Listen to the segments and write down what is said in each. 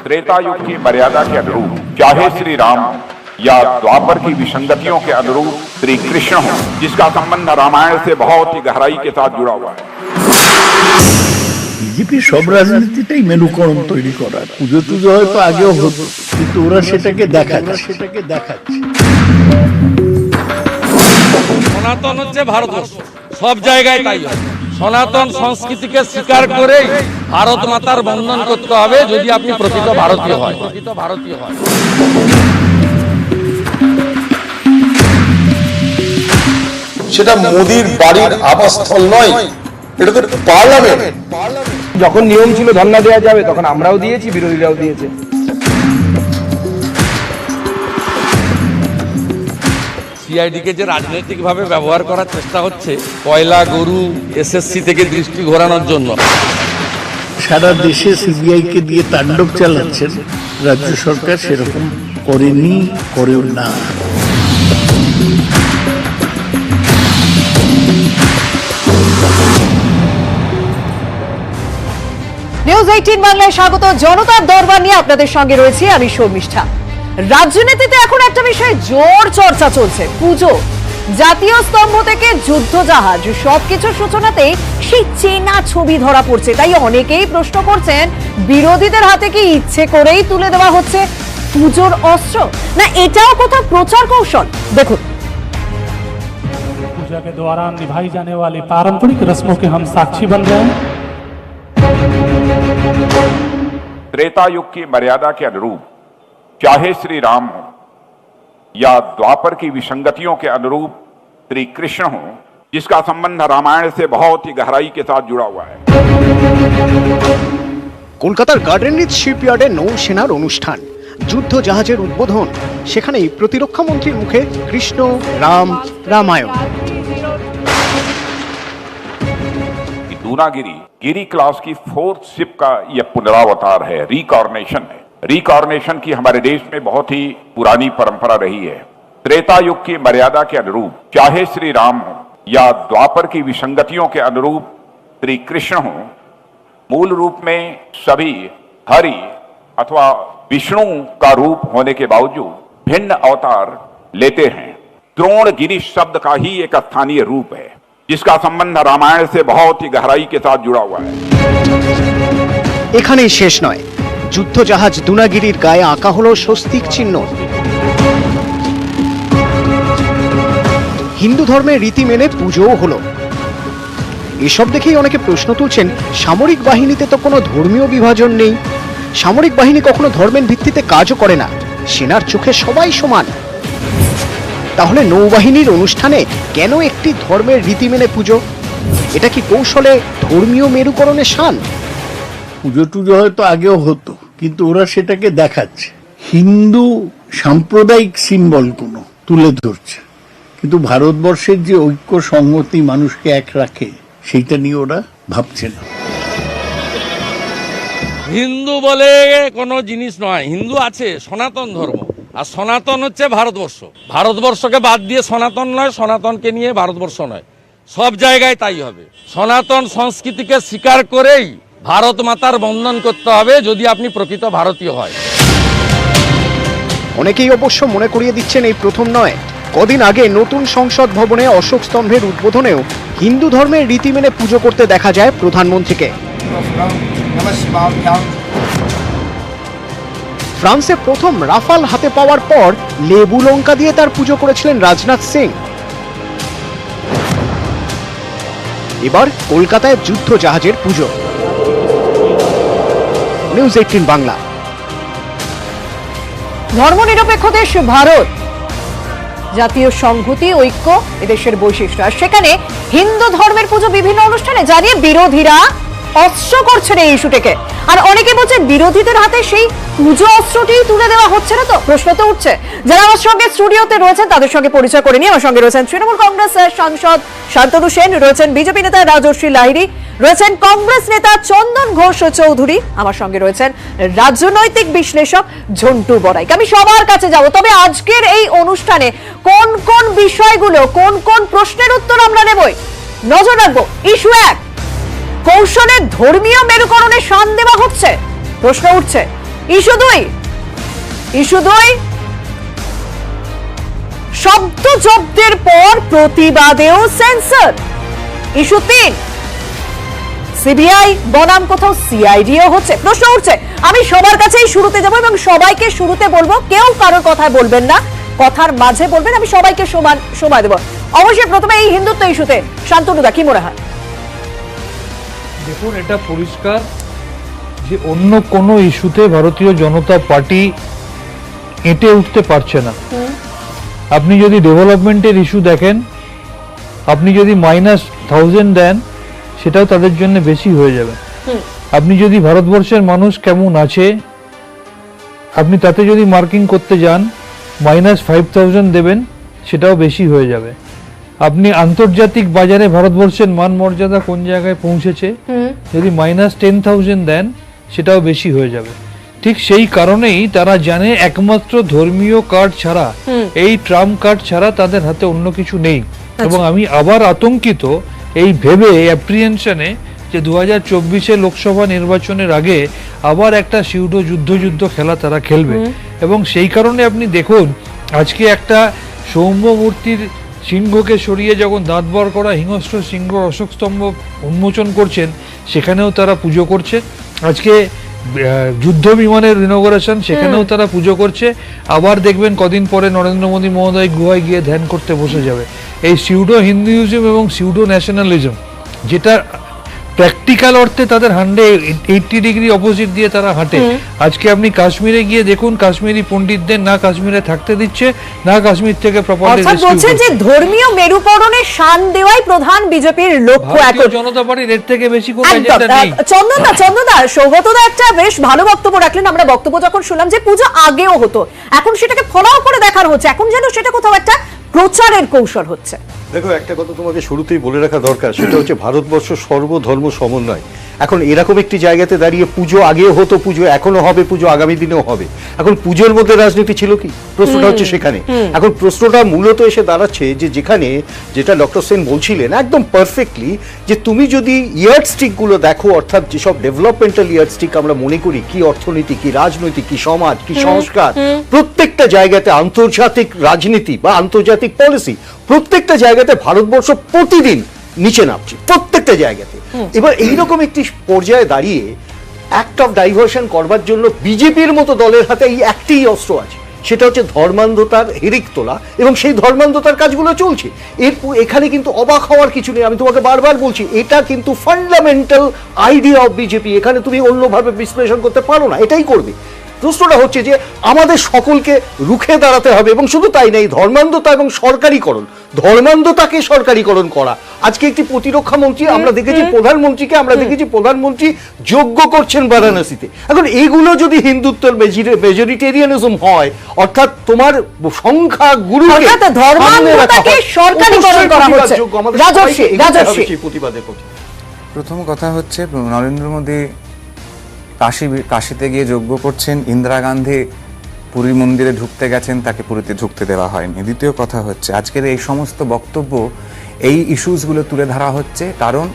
त्रेता युग की मर्यादा के अनुरूप चाहे श्री राम या द्वापर की विसंगतियों के अनुरूप श्री कृष्ण हो, जिसका संबंध रामायण से बहुत ही गहराई के साथ जुड़ा हुआ है। বিজেপি সব রাজনীতিটাই মেরুকরণ তৈরি করা। পুজো টুজো হয়তো আগেও হতো, কিন্তু ওরা সেটাকে দেখাচ্ছে। সনাতন হচ্ছে ভারতবর্ষ, সব জায়গায় তাই হয়। সনাতন সংস্কৃতিকে স্বীকার করে ভারত মাতার বন্দন করতে হবে যদি আপনি প্রকৃত ভারতীয় হয়। সেটা মোদির বাড়ির আবাসস্থল নয়, এটা তো পার্লামেন্ট। যখন নিয়ম ছিল ধর্ণা দেওয়া যাবে, তখন আমরাও দিয়েছি, বিরোধীরাও দিয়েছে। সিআইডিকে যে রাজনৈতিকভাবে ব্যবহার করার চেষ্টা হচ্ছে কয়লা গরু এসএসসি থেকে দৃষ্টি ঘোরানোর জন্য, সারা দেশে সিবিআইকে দিয়ে তাণ্ডব চালাচ্ছেন। রাজ্য সরকার সেরকম করেনি, করেও না। নিউজ 18 বাংলায় স্বাগত। জনতার দরবার নিয়ে আপনাদের সঙ্গে রয়েছে আমি শর্মিষ্ঠা। রাজনীতিতে এখন একটা বিষয় জোর চর্চা চলছে, পুজো। জাতীয় স্তম্ভ থেকে যুদ্ধ জাহাজ, সবকিছুর সূচনাতেই সেই চেনা ছবি ধরা পড়ছে। তাই অনেকেই প্রশ্ন করছেন, বিরোধীদের হাতে কি ইচ্ছে করেই তুলে দেওয়া হচ্ছে পুজোর অস্ত্র, না এটাও কোথাও প্রচার কৌশল? দেখুন, पूजा के दौरान निभाई जाने वाली पारंपरिक रस्मों के हम साक्षी बन रहे हैं। त्रेता युग की मर्यादा के अनुरूप चाहे श्री राम हो या द्वापर की विसंगतियों के अनुरूप श्री कृष्ण हो, जिसका संबंध रामायण से बहुत ही गहराई के साथ जुड़ा हुआ है। কলকাতার গার্ডেন রিচ শিপইয়ার্ডে নৌসেনার অনুষ্ঠান, যুদ্ধ জাহাজের উদ্বোধন, সেখানেই প্রতিরক্ষা মন্ত্রীর মুখে কৃষ্ণ রাম রামায়ণ। दूनागिरी गिरी क्लास की 4th शिप का यह पुनरावतार है, रिकॉर्नेशन है। रिकॉर्नेशन की हमारे देश में बहुत ही पुरानी परंपरा रही है। त्रेता युग की मर्यादा के अनुरूप चाहे श्री राम हो या द्वापर की विसंगतियों के अनुरूप श्री कृष्ण हो, मूल रूप में सभी हरि अथवा विष्णु का रूप होने के बावजूद भिन्न अवतार लेते हैं। द्रोणगिरी शब्द का ही एक स्थानीय रूप है, जिसका संबंध रामायण से बहुत ही गहराई के साथ जुड़ा हुआ है। এখানেই শেষ নয়, যুদ্ধ জাহাজ দুনাগিরির গায়ে আঁকা হলো স্বস্তিক চিহ্ন। হিন্দু ধর্মের রীতি মেনে পুজোও হলো। এসব দেখেই অনেকে প্রশ্ন তুলছেন, সামরিক বাহিনীতে তো কোনো ধর্মীয় বিভাজন নেই, সামরিক বাহিনী কখনো ধর্মের ভিত্তিতে কাজও করে না, সেনার চোখে সবাই সমান। তাহলে নৌবাহিনীর অনুষ্ঠানে কেন একটি ধর্মের রীতি মেনে পুজো? এটা কি কৌশলে ধর্মীয় মেরুকরণের শান? পুজো টুজো হয়তো আগেও হতো, কিন্তু ওরা সেটাকে দেখাচ্ছে, হিন্দু সাম্প্রদায়িক সিম্বল কোনো তুলে ধরছে। কিন্তু ভারতবর্ষের যে ঐক্য সংহতি মানুষকে এক রাখে, সেইটা নিয়ে ওরা ভাবছে না। হিন্দু বলে কোনো জিনিস নয়, হিন্দু আছে সনাতন ধর্ম, আর সনাতন হচ্ছে ভারতবর্ষ। ভারতবর্ষকে বাদ দিয়ে সনাতন নয়, সনাতনকে নিয়ে ভারতবর্ষ নয়, সব জায়গায় তাই হবে। সনাতন সংস্কৃতিকে স্বীকার করেই ভারত মাতার বন্দন করতে হবে যদি আপনি প্রকৃত ভারতীয় হয়। অনেকেই অবশ্য মনে করিয়ে দিচ্ছেন এই প্রথম নয়। কদিন আগে নতুন সংসদ ভবনে অশোক স্তম্ভের উদ্বোধনেও হিন্দু ধর্মের রীতি মেনে পুজো করতে দেখা যায় প্রধানমন্ত্রীকে। ফ্রান্সে প্রথম রাফাল হাতে পাওয়ার পর লেবু লঙ্কা দিয়ে তার পুজো করেছিলেন রাজনাথ সিং। এবার কলকাতায় যুদ্ধ জাহাজের পুজো। নিউজ 18 বাংলা। ধর্মনিরপেক্ষ দেশ ভারত, জাতীয় সংহতি ঐক্য এদেশের বৈশিষ্ট্য, আর সেখানে হিন্দু ধর্মের পুজো বিভিন্ন অনুষ্ঠানে জানিয়ে বিরোধীরা অস্ত্র করছেন এই ইস্যুটিকে। আর অনেকে বলছেন, বিরোধীদের হাতে সেই পুজো অস্ত্রটি তুলে দেওয়া হচ্ছে না তো? প্রশ্ন তো উঠছে। যারা আমার সঙ্গে স্টুডিওতে রয়েছেন তাদের সঙ্গে পরিচয় করে নিয়ে, আমার সঙ্গে রয়েছেন তৃণমূল কংগ্রেস সাংসদ শান্তনু সেন, রয়েছেন বিজেপি নেতা রাজশ্রী লাহিড়ী, রয়েছেন কংগ্রেস নেতা চন্দন ঘোষ চৌধুরী, আমার সঙ্গে রয়েছেন রাজনৈতিক বিশ্লেষক ঝন্টু বড়াইক। আমি সবার কাছে যাব, তবে আজকের এই অনুষ্ঠানে কোন কোন বিষয়গুলো, কোন কোন প্রশ্নের উত্তর আমরা নেবই নজর রাখবো। ইস্যু 1, কৌশলে ধর্মীয় মেরুকরণে শান দেওয়া হচ্ছে। প্রশ্ন উঠছে, ইস্যু 2 শব্দ জব্দের পর প্রতিবাদেও সেন্সর। ইস্যু 3 সিবিআই বনাম কোথাও সিআইডিও হচ্ছে। প্রশ্ন উঠছে, আমি সবার কাছেই শুরুতে যাব এবং সবাইকে শুরুতে বলবো, কেউ কারোর কথায় বলবেন না, কথার মাঝে বলবেন, আমি সবাইকে সমান সময় দেব। অবশ্যই প্রথমে এই হিন্দুত্ব ইস্যুতে শান্তনুদা কি মনে হয়? দেখুন, এটা পরিষ্কার যে অন্য কোনো ইস্যুতে ভারতীয় জনতা পার্টি এঁটে উঠতে পারছে না। আপনি যদি ডেভেলপমেন্টের ইস্যু দেখেন, আপনি যদি -1000 দেন, সেটাও তাদের জন্য বেশি হয়ে যাবে। আপনি যদি ভারতবর্ষের মানুষ কেমন আছে, আপনি তাতে যদি মার্কিং করতে যান, -5000 দেবেন, সেটাও বেশি হয়ে যাবে। আপনি আন্তর্জাতিক বাজারে ভারতবর্ষের মান মর্যাদা কোন জায়গায় পৌঁছেছে, যদি -10,000 দেন, সেটাও বেশি হয়ে যাবে। ঠিক সেই কারণেই তারা জানে একমাত্র ধর্মীয় কার্ড ছাড়া, এই ট্রাম্প কার্ড ছাড়া তাদের হাতে অন্য কিছু নেই। এবং আমি আবার আতঙ্কিত এই ভেবে, অ্যাপ্রিহেনশনে, যে 2024 লোকসভা নির্বাচনের আগে আবার একটা সিউডো যুদ্ধ খেলা তারা খেলবে। এবং সেই কারণে আপনি দেখুন, আজকে একটা সৌম্য মূর্তির সিংহকে সরিয়ে যখন দাঁত বার করা হিংস্র সিংহ অশোক স্তম্ভ উন্মোচন করছেন, সেখানেও তারা পুজো করছে। আজকে যুদ্ধ বিমানের ইনগরেশন, সেখানেও তারা পুজো করছে। আবার দেখবেন কদিন পরে নরেন্দ্র মোদী মহোদয় গুহায় গিয়ে ধ্যান করতে বসে যাবে। এই সিউডো হিন্দুইজম এবং সিউডো ন্যাশনালিজম, যেটা প্র্যাকটিক্যাল অর্থে তাদের 180 ডিগ্রি অপোজিট দিয়ে তারা হাঁটে। আজকে আপনি কাশ্মীরে গিয়ে দেখুন, কাশ্মীরি পণ্ডিতদের না কাশ্মীরে থাকতে দিচ্ছে, না কাশ্মীর থেকে প্রপার্টি রেস্কিউ করছে। যে ধর্মীয় মেরুকরণে শান দেওয়াই প্রধান বিজেপির লক্ষ্য। এখন জনতা পার্টির এর থেকে বেশি কোনো এজেন্ডা নেই। চন্দনদা, সৌগতদা একটা বেশ ভালো বক্তব্য রাখলেন। আমরা বক্তব্য যখন শুনলাম যে পুজো আগেও হতো, এখন সেটাকে ফলাও করে দেখানো হচ্ছে, এখন যেন সেটা কোথাও একটা প্রচারের কৌশল হচ্ছে। দেখো, একটা কথা তোমাকে শুরুতেই বলে রাখা দরকার, সেটা হচ্ছে ভারতবর্ষ সর্বধর্ম সমন্বয়। এখন এরকম একটি জায়গাতে দাঁড়িয়ে পুজো আগেও হতো, পুজো এখনো হবে, পুজো আগামী দিনেও হবে, এখন পুজোর মধ্যে রাজনীতি ছিল কি? প্রশ্নটা হচ্ছে সেখানে। এখন প্রশ্নটা মূলত এসে দাঁড়াচ্ছে যে যেখানে, যেটা ডক্টর সেন বলছিলেন একদম পারফেক্টলি, যে তুমি যদি ইয়ার্ডস্টিক গুলো দেখো, অর্থাৎ যেসব ডেভেলপমেন্টাল ইয়ার্ডস্টিক আমরা মনে করি, কি অর্থনীতি, কি রাজনৈতিক, কি সমাজ, কি সংস্কার, প্রত্যেকটা জায়গাতে আন্তর্জাতিক রাজনীতি বা আন্তর্জাতিক পলিসি, প্রত্যেকটা জায়গাতে ভারতবর্ষ প্রতিদিন নিচে নামছে, প্রত্যেকটা জায়গাতে। এবার এইরকম একটি পর্যায়ে দাঁড়িয়ে অ্যাক্ট অফ ডাইভার্সন করবার জন্য বিজেপির মতো দলের হাতে এই একটাই অস্ত্র আছে, সেটা হচ্ছে ধর্মান্ধতার হিড়িক তোলা, এবং সেই ধর্মান্ধতার কাজগুলো চলছে। এখানে কিন্তু অবাক হওয়ার কিছু নেই। আমি তোমাকে বারবার বলছি, এটা কিন্তু ফান্ডামেন্টাল আইডিয়া অফ বিজেপি। এখানে তুমি অন্যভাবে বিশ্লেষণ করতে পারো না, এটাই করবে। প্রশ্নটা হচ্ছে যে আমাদের সকলকে রুখে দাঁড়াতে হবে, এবং শুধু তাই নেই, ধর্মান্ধতা এবং সরকারিকরণ, ধর্মান্ধতাকে সরকারিকরণ করা। আজকে একটি প্রতিরক্ষা মন্ত্রী আমরা দেখেছি, প্রধানমন্ত্রীকে আমরা দেখেছি, প্রধানমন্ত্রী যজ্ঞ করছেন বারাণসীতে। এখন এইগুলো যদি হিন্দুত্বের মেজরিটেরিয়ানিজম হয়, অর্থাৎ তোমার সংখ্যা গুরুকে ধর্মান্ধতাকে সরকারিকরণ করা হচ্ছে, প্রতিবাদের প্রতি প্রথম কথা হচ্ছে নরেন্দ্র মোদী কাশীতে গিয়ে যজ্ঞ করছেন, ইন্দিরা গান্ধী পুরীর মন্দিরে ঢুকতে গেছেন, তাকে পুরীতে ঢুকতে দেওয়া হয়নি। দ্বিতীয় কথা হচ্ছে আজকের এই সমস্ত বক্তব্য, এই ইস্যুসগুলো তুলে ধরা হচ্ছে কারণ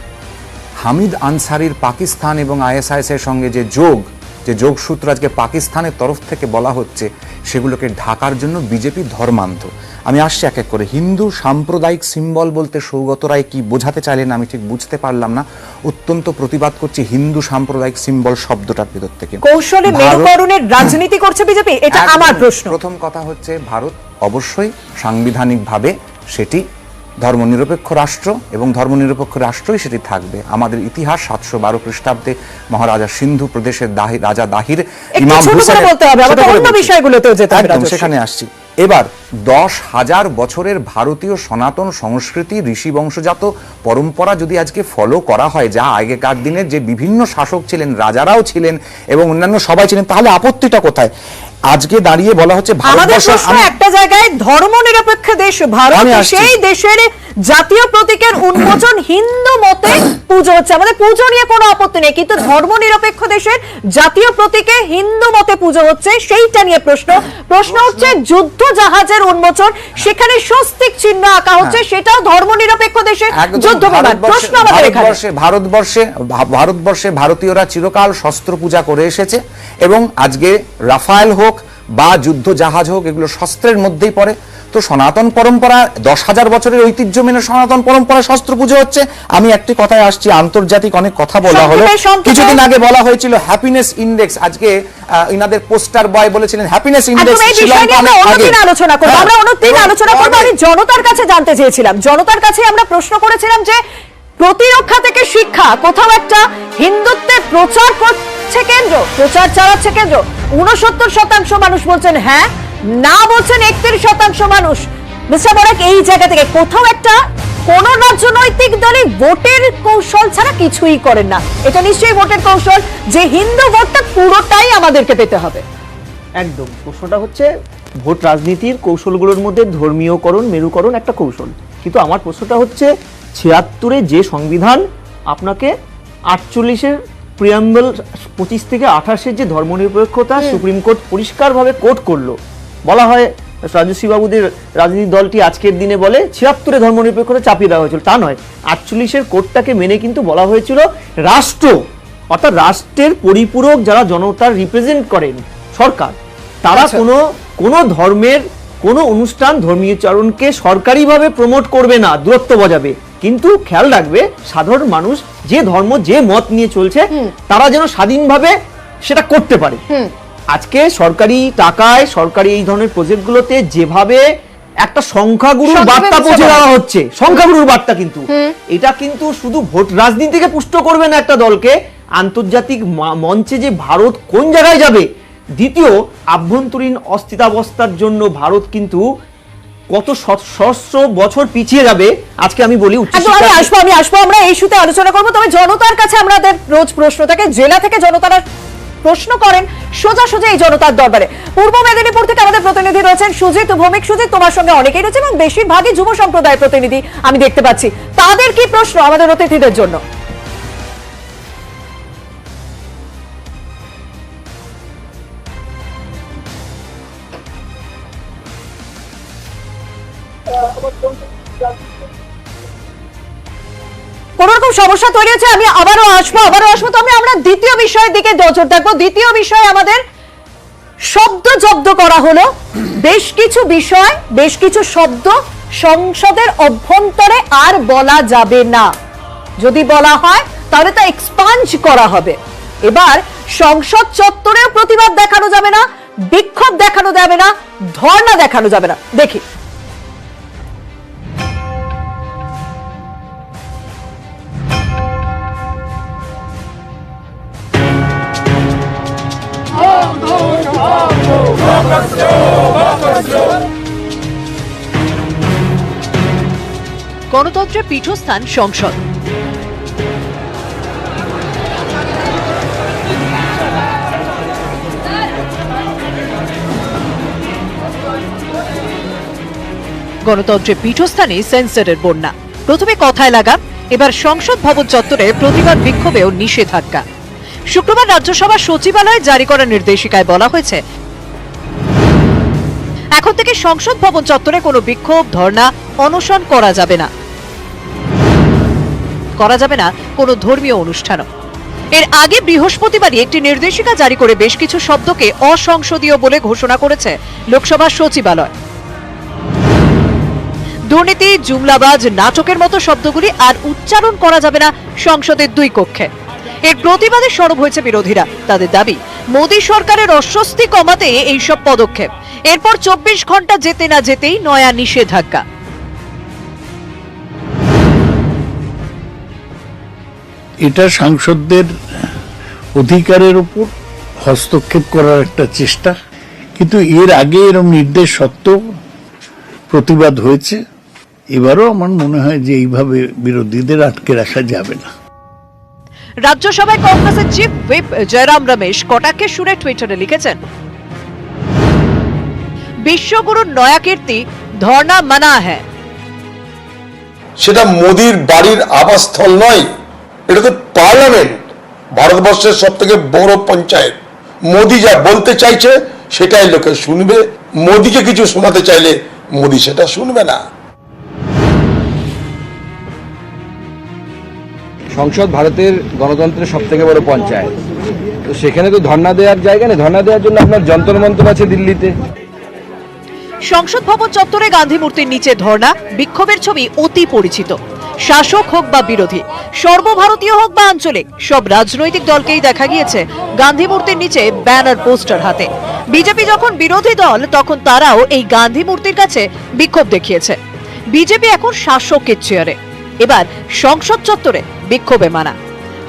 হামিদ আনসারির পাকিস্তান এবং ISIS এর সঙ্গে যে যোগসূত্র আজকে পাকিস্তানের তরফ থেকে বলা হচ্ছে, সেগুলোকে ঢাকার জন্য বিজেপি ধর্মান্ধ। আমি আসছি এক এক করে। হিন্দু সাম্প্রদায়িক সিম্বল বলতে সৌগত রায় কি বোঝাতে চাইলেন আমি ঠিক বুঝতে পারলাম না। অত্যন্ত প্রতিবাদ করছি হিন্দু সাম্প্রদায়িক সিম্বল শব্দটার ভেতর থেকে। কৌশলে মেরুকরণের রাজনীতি করছে বিজেপি, এটা আমার প্রশ্ন। প্রথম কথা হচ্ছে ভারত অবশ্যই সাংবিধানিকভাবে সেটি ধর্মনিরপেক্ষ রাষ্ট্র, এবং ধর্মনিরপেক্ষ রাষ্ট্রই সেটি থাকবে। আমাদের ইতিহাস 712 খ্রিস্টাব্দে মহারাজা সিন্ধু প্রদেশের রাজা দাহির ইমাম হুসেন, সেখানে আসছি। এবার 10,000 বছরের ভারতীয় সনাতন সংস্কৃতি, ঋষি বংশজাত পরম্পরা যদি আজকে ফলো করা হয়, যা আগেকার দিনের যে বিভিন্ন শাসক ছিলেন, রাজারাও ছিলেন এবং অন্যান্য সবাই ছিলেন, তাহলে আপত্তিটা কোথায়? আজকে দাঁড়িয়ে বলা হচ্ছে একটা জায়গায় ধর্মনিরপেক্ষ দেশ ভারত, সেই দেশের জাতীয় প্রতীকের উন্মোচন হিন্দু মতে পুজো হচ্ছে। আমাদের পুজো নিয়ে কোনো আপত্তি নেই, কিন্তু ধর্মনিরপেক্ষ দেশের জাতীয় প্রতীকে হিন্দু মতে পুজো হচ্ছে, সেইটা নিয়ে প্রশ্ন হচ্ছে যুদ্ধ জাহাজের মুখোশের উন্মোচন, সেখানে স্বস্তিক চিহ্ন আঁকা হচ্ছে, সেটাও ধর্মনিরপেক্ষ দেশে যুদ্ধ বিমান। প্রশ্ন আমাদের এখানে, ভারতবর্ষে ভারতীয়রা চিরকাল শস্ত্র পূজা করে এসেছে এবং আজকে রাফায়েল হোক বা যুদ্ধ জাহাজ হোক, এগুলো শস্ত্রের মধ্যেই পড়ে। তো সনাতন পরম্পরা 10,000 বছরের ঐতিহ্য মেনে সনাতন পরম্পরা শস্ত্র পুজো হচ্ছে। আমি একটি কথায় আসছি, আন্তর্জাতিক অনেক কথা বলা হলো, কিছুদিন আগে বলা হয়েছিল হ্যাপিনেস ইন্ডেক্স, আজকে ইনাদের পোস্টার বয় বলেছিলেন হ্যাপিনেস ইন্ডেক্স আলোচনা করবো, আমরা অন্যদিন আলোচনা করবো। আমি জনতার কাছে জানতে চেয়েছিলাম, জনতার কাছে আমরা প্রশ্ন করেছিলাম যে প্রতিরক্ষা থেকে শিক্ষা, কোথাও একটা হিন্দুত্বের প্রচার করছে কেন্দ্র, প্রচার চালাচ্ছে কেন্দ্র। 69% মানুষ বলছেন হ্যাঁ, না বলছেন 31% মানুষ। মিস্টার বরাক, এই জায়গা থেকে কোথাও একটা কোন রাজনৈতিক দলই ভোটের কৌশল ছাড়া কিছুই করেন না। এটা নিশ্চয়ই ভোটের কৌশল, যে হিন্দু ভোটটা পুরোটাই আমাদেরকে পেতে হবে। একদম, প্রশ্নটা হচ্ছে ভোট রাজনীতির কৌশলগুলোর মধ্যে ধর্মীয়করণ, মেরুকরণ একটা কৌশল, কিন্তু আমার প্রশ্নটা হচ্ছে 76-এ যে সংবিধান আপনাকে 48-এর প্রিয়াম্বল 25 থেকে 28-এর যে ধর্মনিরপেক্ষতা সুপ্রিম কোর্ট পরিষ্কারভাবে কোট করলো, বলা হয় রাজশ্রী বাবুদের রাজনীতি দলটি আজকের দিনে বলে 76-এ ধর্মনিরপেক্ষতা চাপিয়ে দেওয়া হয়েছিল, তা নয়। 48-এর কোর্টটাকে মেনে কিন্তু বলা হয়েছিল রাষ্ট্র, অর্থাৎ রাষ্ট্রের পরিপূরক যারা জনতার রিপ্রেজেন্ট করেন, সরকার, তারা কোনো ধর্মের কোনো অনুষ্ঠান, ধর্মীয় চরণকে সরকারিভাবে প্রমোট করবে না, দূরত্ব বজাবে, কিন্তু খেয়াল রাখবে সাধারণ মানুষ যে ধর্ম যে মত নিয়ে চলছে তারা যেন স্বাধীনভাবে সেটা করতে পারে। আজকে সরকারি টাকায় সরকারি এই ধরনের প্রজেক্টগুলোতে যেভাবে একটা সংখ্যাগুরুর বার্তা পৌঁছে দেওয়া হচ্ছে, সংখ্যাগুরুর বার্তা, কিন্তু এটা কিন্তু শুধু ভোট রাজনীতিকে পুষ্ট করবে না একটা দলকে, আন্তর্জাতিক মঞ্চে যে ভারত কোন জায়গায় যাবে, দ্বিতীয় আভ্যন্তরীণ অস্থিতাবস্থার জন্য ভারত কিন্তু কত সহস্র বছর পিছিয়ে যাবে। আজকে আমি বলি আমি আসবো, আমরা এই ইস্যুতে আলোচনা করবো। তবে জনতার কাছে আমাদের রোজ প্রশ্ন থাকে, জেলা থেকে জনতারা প্রশ্ন করেন সোজা সোজা এই জনতার দরবারে। পূর্ব মেদিনীপুর থেকে আমাদের প্রতিনিধি রয়েছেন সুজিত ভৌমিক। সুজিত, তোমার সঙ্গে অনেকেই রয়েছে এবং বেশিরভাগই যুব সম্প্রদায়ের প্রতিনিধি আমি দেখতে পাচ্ছি, তাদের কি প্রশ্ন আমাদের অতিথিদের জন্য? কোন রকম সমস্যা তৈরি হচ্ছে, আমি আবারও আসবো। তবে আমরা দ্বিতীয় বিষয়ের দিকে নজর রাখবো। দ্বিতীয় বিষয় আমাদের শব্দ জব্দ করা হলো, বেশ কিছু বিষয়, বেশ কিছু শব্দ সংসদের অভ্যন্তরে আর বলা যাবে না, যদি বলা হয় তাহলে তা এক্সপাঞ্জ করা হবে। এবার সংসদ চত্বরেও প্রতিবাদ দেখানো যাবে না, বিক্ষোভ দেখানো যাবে না, ধর্ণা দেখানো যাবে না। দেখি গণতন্ত্রের পীঠস্থান সংসদ। গণতন্ত্রের পীঠস্থানে সেন্সরের বন্যা। প্রথমে কথায় লাগা, এবার সংসদ ভবন চত্বরে প্রতিবাদ বিক্ষোভেও নিষেধাজ্ঞা। শুক্রবার রাজ্যসভা সচিবালয়ে জারি করা নির্দেশিকায় বলা হয়েছে, এখন থেকে সংসদ ভবন চত্বরে কোনো বিক্ষোভ, ধর্ণা, অনশন করা যাবে না কোনো ধর্মীয় অনুষ্ঠানও। এর আগে বৃহস্পতিবারই একটি নির্দেশিকা জারি করে বেশ কিছু শব্দকে অসংসদীয় বলে ঘোষণা করেছে লোকসভা সচিবালয়। দুর্নীতি, জুমলাবাজ, নাটকের মতো শব্দগুলি আর উচ্চারণ করা যাবে না সংসদের দুই কক্ষে। এর প্রতিবাদে সরব হয়েছে বিরোধীরা। তাদের দাবি, মোদী সরকারের অস্বস্তি কমাতে এইসব পদক্ষেপ। এরপর 24 ঘন্টা যেতে না যেতেই নয়া নিষেধাজ্ঞা। এটা সাংসদদের অধিকারের উপর হস্তক্ষেপ করার একটা চেষ্টা, কিন্তু এর আগে এরকম নির্দেশ সত্ত্বেও প্রতিবাদ হয়েছে। এবারও আমার মনে হয় যে এইভাবে বিরোধীদের আটকে রাখা যাবে না। রাজ্যসভায় কংগ্রেসের চিফ হুইপ জয়রাম রমেশ কটাক্ষে সুরে টুইটারে লিখেছেন, বিশ্বগুরুর নয়া কীর্তি ধর্ণা মানা হ্যায়। সেটা মোদির বাড়ির আবাসস্থল নয়, এটা তো পার্লামেন্ট, ভারতবর্ষের সব থেকে বড় পঞ্চায়েত। মোদি যা বলতে চাইছে সেটাই লোকে শুনবে মোদিকে কিছু শোনাতে চাইলে মোদি সেটা শুনবে না। সংসদ ভারতের গণতন্ত্রের সব থেকে বড় পঞ্চায়েত, তো সেখানে তো ধর্ণা দেওয়ার জায়গা নেই। ধর্ণা দেওয়ার জন্য আপনার যন্তর মন্তর আছে দিল্লিতে। সংসদ ভবন চত্বরে গান্ধী মূর্তির নিচে ধর্ণা, বিক্ষোভের ছবি অতি পরিচিত। শাসক হোক বা বিরোধী, সর্বভারতীয় হোক বা আঞ্চলিক, সব রাজনৈতিক দলকেই দেখা গিয়েছে গান্ধী মূর্তির নিচে ব্যানার পোস্টার হাতে। বিজেপি যখন বিরোধী দল তখন তারাও এই গান্ধী মূর্তির কাছে বিক্ষোভ দেখিয়েছে। বিজেপি এখন শাসকের চেয়ারে, এবার সংসদ চত্বরে বিক্ষোভে মানা।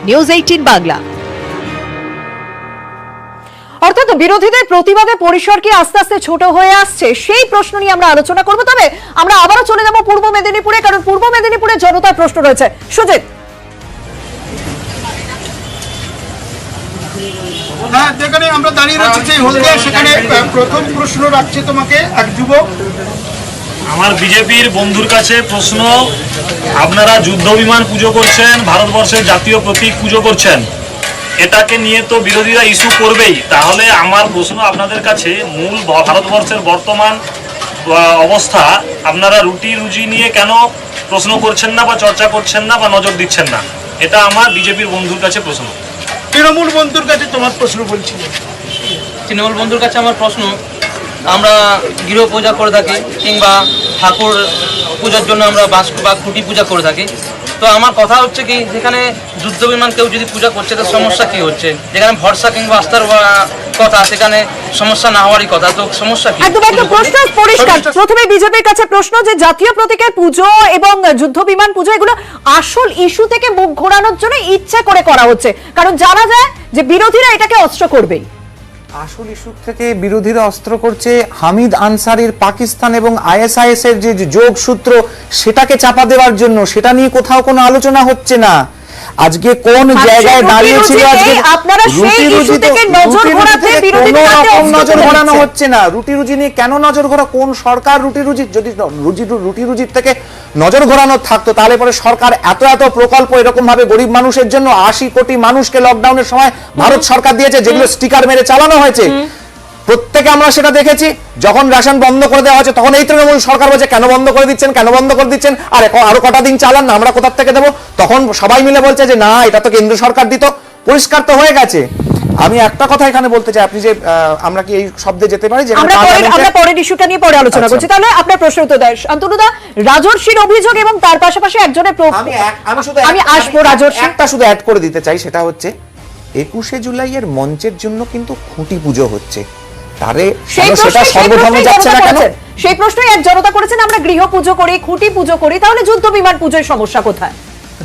নিউজ 18 বাংলা। অর্থাৎ বিরোধীদের প্রতিবাদে পরিসর কি আস্তে আস্তে ছোট হয়ে আসছে, সেই প্রশ্ন নিয়ে আমরা আলোচনা করব। তবে আমরা আবারও চলে যাব পূর্ব মেদিনীপুরে, কারণ পূর্ব মেদিনীপুরে জনতার প্রশ্ন রয়েছে। সুজিত, যেখানে আমরা দাঁড়িয়ে রয়েছি সেই হলদিয়া, সেখানে প্রথম প্রশ্ন রাখছে তোমাকে এক যুবক। আমার বিজেপির বন্ধুর কাছে প্রশ্ন, আপনারা যুদ্ধ বিমান পুজো করছেন, ভারতবর্ষের জাতীয় প্রতীক পুজো করছেন, এটাকে নিয়ে তো বিরোধীরা ইস্যু করবেই। তাহলে আমার প্রশ্ন আপনাদের কাছে, মূল ভারতবর্ষের বর্তমান অবস্থা আপনারা রুটি রুজি নিয়ে কেন প্রশ্ন করছেন না বা চর্চা করছেন না বা নজর দিচ্ছেন না? এটা আমার বিজেপির বন্ধুর কাছে প্রশ্ন। তৃণমূল বন্ধুর কাছে তোমার প্রশ্ন বলছি। তৃণমূল বন্ধুর কাছে আমার প্রশ্ন, আমরা গৃহ পূজা করে থাকি কিংবা ঠাকুর পূজার জন্য আমরা বাঁশ বা খুঁটি পূজা করে থাকি। তো আমার কথা হচ্ছে কি, যেখানে যুদ্ধ বিমান কেউ যদি পূজা করছে তো সমস্যা কি হচ্ছে? যেখানে ভরসা কিংবা আস্থার কথা, সেখানে সমস্যা না হওয়ারই কথা, তো সমস্যা কি? একদম একদম প্রশ্ন পরিষ্কার। প্রথমে বিজেপির কাছে প্রশ্ন যে জাতীয় প্রতীকের পুজো এবং যুদ্ধ বিমান পুজো এগুলো আসল ইস্যু থেকে মুখ ঘোরানোর জন্য ইচ্ছে করে করা হচ্ছে, কারণ জানা যায় যে বিরোধীরা এটাকে অস্ত্র করবেই। আসল ইস্যু থেকে বিরোধীরা অস্ত্র করছে হামিদ আনসারির পাকিস্তান এবং ISIS এর যে যোগসূত্র, সেটাকে চাপা দেওয়ার জন্য। সেটা নিয়ে কোথাও কোনো আলোচনা হচ্ছে না। আজকে কোন জায়গায় দাঁড়িয়েছিল, আজকে নজর ঘোরানো হচ্ছে না। রুটি রুজি নিয়ে কেন নজর ঘোরা? কোন সরকার রুটি রুজি? যদি রুটি রুজির থেকে নজর ঘোরানো থাকতো তাহলে পরে সরকার এত প্রকল্প এরকম ভাবে গরিব মানুষের জন্য 80 কোটি মানুষকে লকডাউনের সময় ভারত সরকার দিয়েছে, যেগুলো স্টিকার মেরে চালানো হয়েছে। প্রত্যেকে আমরা সেটা দেখেছি। যখন রেশন বন্ধ করে দেওয়া হয়েছে তখন এই তৃণমূল সরকার বলছে কেন বন্ধ করে দিচ্ছেন, কেন বন্ধ করে দিচ্ছেন, আরো কটা দিন চালান না, আমরা কোথা থেকে দেবো? তখন সবাই মিলে বলছে যে না, এটা তো কেন্দ্র সরকার দিত। পরিষ্কার তো হয়ে গেছে। আমি একটা কথা এখানে বলতে চাই, আপনি যে আমরা কি এই শব্দে যেতে পারি যে আমরা পরের ইস্যুটা নিয়ে পরে আলোচনা করছি। তাহলে আপনার প্রশ্ন উত্তর দেয় শান্তনুদা। রাজর্ষির অভিযোগ এবং তার পাশাপাশি একজনের আমি আসবো রাজর্ষি, একটা শুধু অ্যাড করে দিতে চাই, সেটা হচ্ছে 21শে জুলাইয়ের মঞ্চের জন্য কিন্তু খুঁটি পুজো হচ্ছে। তারে সেটা সর্বধর্ম যাচ্ছে না কেন? সেই প্রশ্নই এক জনতা করেছেন, আমরা গৃহ পুজো করি, খুঁটি পুজো করি, তাহলে যুদ্ধ বিমান পুজোর সমস্যা কোথায়?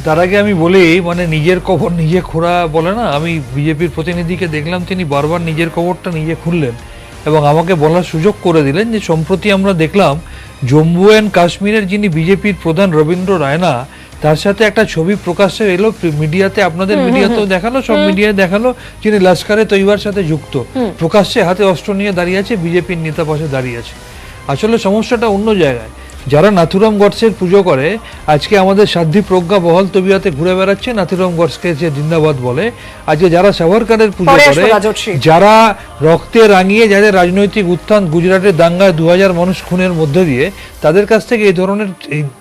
তার আগে আমি বলি, মানে নিজের কবর নিজে খোঁড়া বলে না, আমি বিজেপির প্রতিনিধিকে দেখলাম তিনি বারবার নিজের কবরটা নিজে খুললেন এবং আমাকে বলার সুযোগ করে দিলেন যে সম্প্রতি আমরা দেখলাম জম্মু অ্যান্ড কাশ্মীরের যিনি বিজেপির প্রধান রবীন্দ্র রায়না, তার সাথে একটা ছবি প্রকাশ্যে এলো মিডিয়াতে, আপনাদের মিডিয়াতেও দেখালো, সব মিডিয়ায় দেখালো, যিনি লস্করে তৈবার সাথে যুক্ত, প্রকাশ্যে হাতে অস্ত্র নিয়ে দাঁড়িয়ে আছে, বিজেপির নেতা পাশে দাঁড়িয়ে আছে। আসলে সমস্যাটা অন্য জায়গায়। যারা নাথুরাম গডসের পুজো করে, আজকে আমাদের সাধ্বী প্রজ্ঞা বহল তবিয়াতে ঘুরে বেড়াচ্ছে, নাথুরাম গডসকে যে জিন্দাবাদ বলে। আজকে যারা সাভারকারের পুজো করে, যারা রক্তে রাঙিয়ে, যাদের রাজনৈতিক উত্থান, গুজরাটের দাঙ্গায় 2000 মানুষ খুনের মধ্যে দিয়ে, তাদের কাছ থেকে এই ধরনের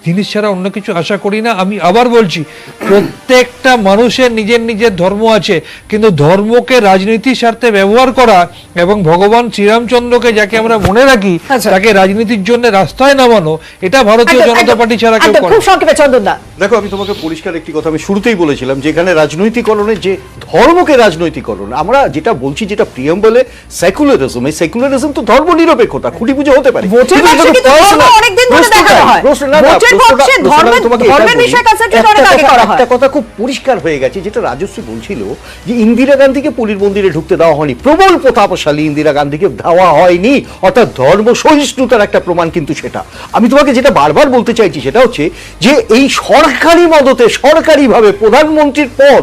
জিনিস ছাড়া অন্য কিছু আশা করি না। আমি আবার বলছি, প্রত্যেকটা মানুষের নিজের নিজের ধর্ম আছে, কিন্তু ধর্মকে রাজনীতির স্বার্থে ব্যবহার করা এবং ভগবান শ্রীরামচন্দ্রকে যাকে আমরা মনে রাখি তাকে রাজনীতির জন্য রাস্তায় নামানো, এটা ভারতীয় জনতা পার্টি ছাড়া কেউ করে। খুব সংক্ষেপে চন্দনদা। দেখো, আমি তোমাকে পরিষ্কার একটি কথা আমি শুরুতেই বলেছিলাম, যেখানে রাজনৈতিকরণের যে ধর্মকে রাজনৈতিকরণ, আমরা যেটা বলছি, যেটা প্রিয়াম্বলে সেকুলারিজম, এই সেকুলারিজম তো ধর্ম নিরপেক্ষতা, খুঁটি পুজো হতে পারে। একটা কথা খুব পরিষ্কার হয়ে গেছে, যেটা রাজশ্রী বলছিল যে ইন্দিরা গান্ধীকে পুরীর মন্দিরে ঢুকতে দেওয়া হয়নি, প্রবল প্রতাপশালী ইন্দিরা গান্ধীকে দেওয়া হয়নি, অর্থাৎ ধর্ম সহিষ্ণুতার একটা প্রমাণ কিন্তু সেটা। আমি তোমাকে তোমাকে যেটা বারবার বলতে চাইছি সেটা হচ্ছে যে এই সরকারি মদতে সরকারিভাবে প্রধানমন্ত্রীর পদ,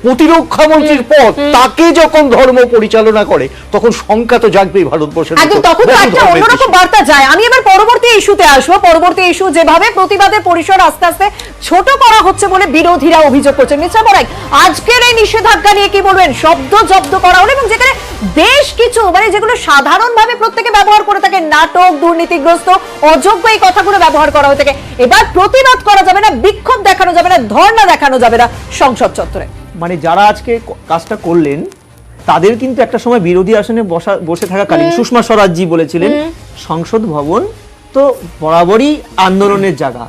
প্রতিরক্ষা মন্ত্রীর পদ, তাকে যখন ধর্ম পরিচালনা করে তখন শঙ্কা তো জাগবেই ভারতবর্ষের। একদম, তখন তো একটা অন্যরকম বার্তা যায়। আমি এবার পরবর্তী ইস্যুতে আসবো। পরবর্তী ইস্যু যেভাবে প্রতিবাদের পরিসর আস্তে আস্তে ছোট করা হচ্ছে বলে বিরোধীরা অভিযোগ করছেন। মিস্টার বড়াই, আজকের এই নিষেধাজ্ঞা নিয়ে কি বলবেন? শব্দ জব্দ করা হলো এবং যেখানে বেশ কিছু যেগুলো সাধারণভাবে প্রত্যেকে ব্যবহার করে থাকে, নাটক, দুর্নীতিগ্রস্ত, অযোগ্য, এই কথাগুলো ব্যবহার করা হয়ে থাকে। এবার প্রতিবাদ করা যাবে না, বিক্ষোভ দেখানো যাবে না, ধর্ণা দেখানো যাবে না সংসদ চত্বরে। যারা আজকে কাজটা করলেন তাদের কিন্তু একটা সময় বিরোধী আসনে বসে থাকাকালীন সুষমা স্বরাজজি বলেছিলেন সংসদ ভবন তো বরাবরই আন্দোলনের জায়গা,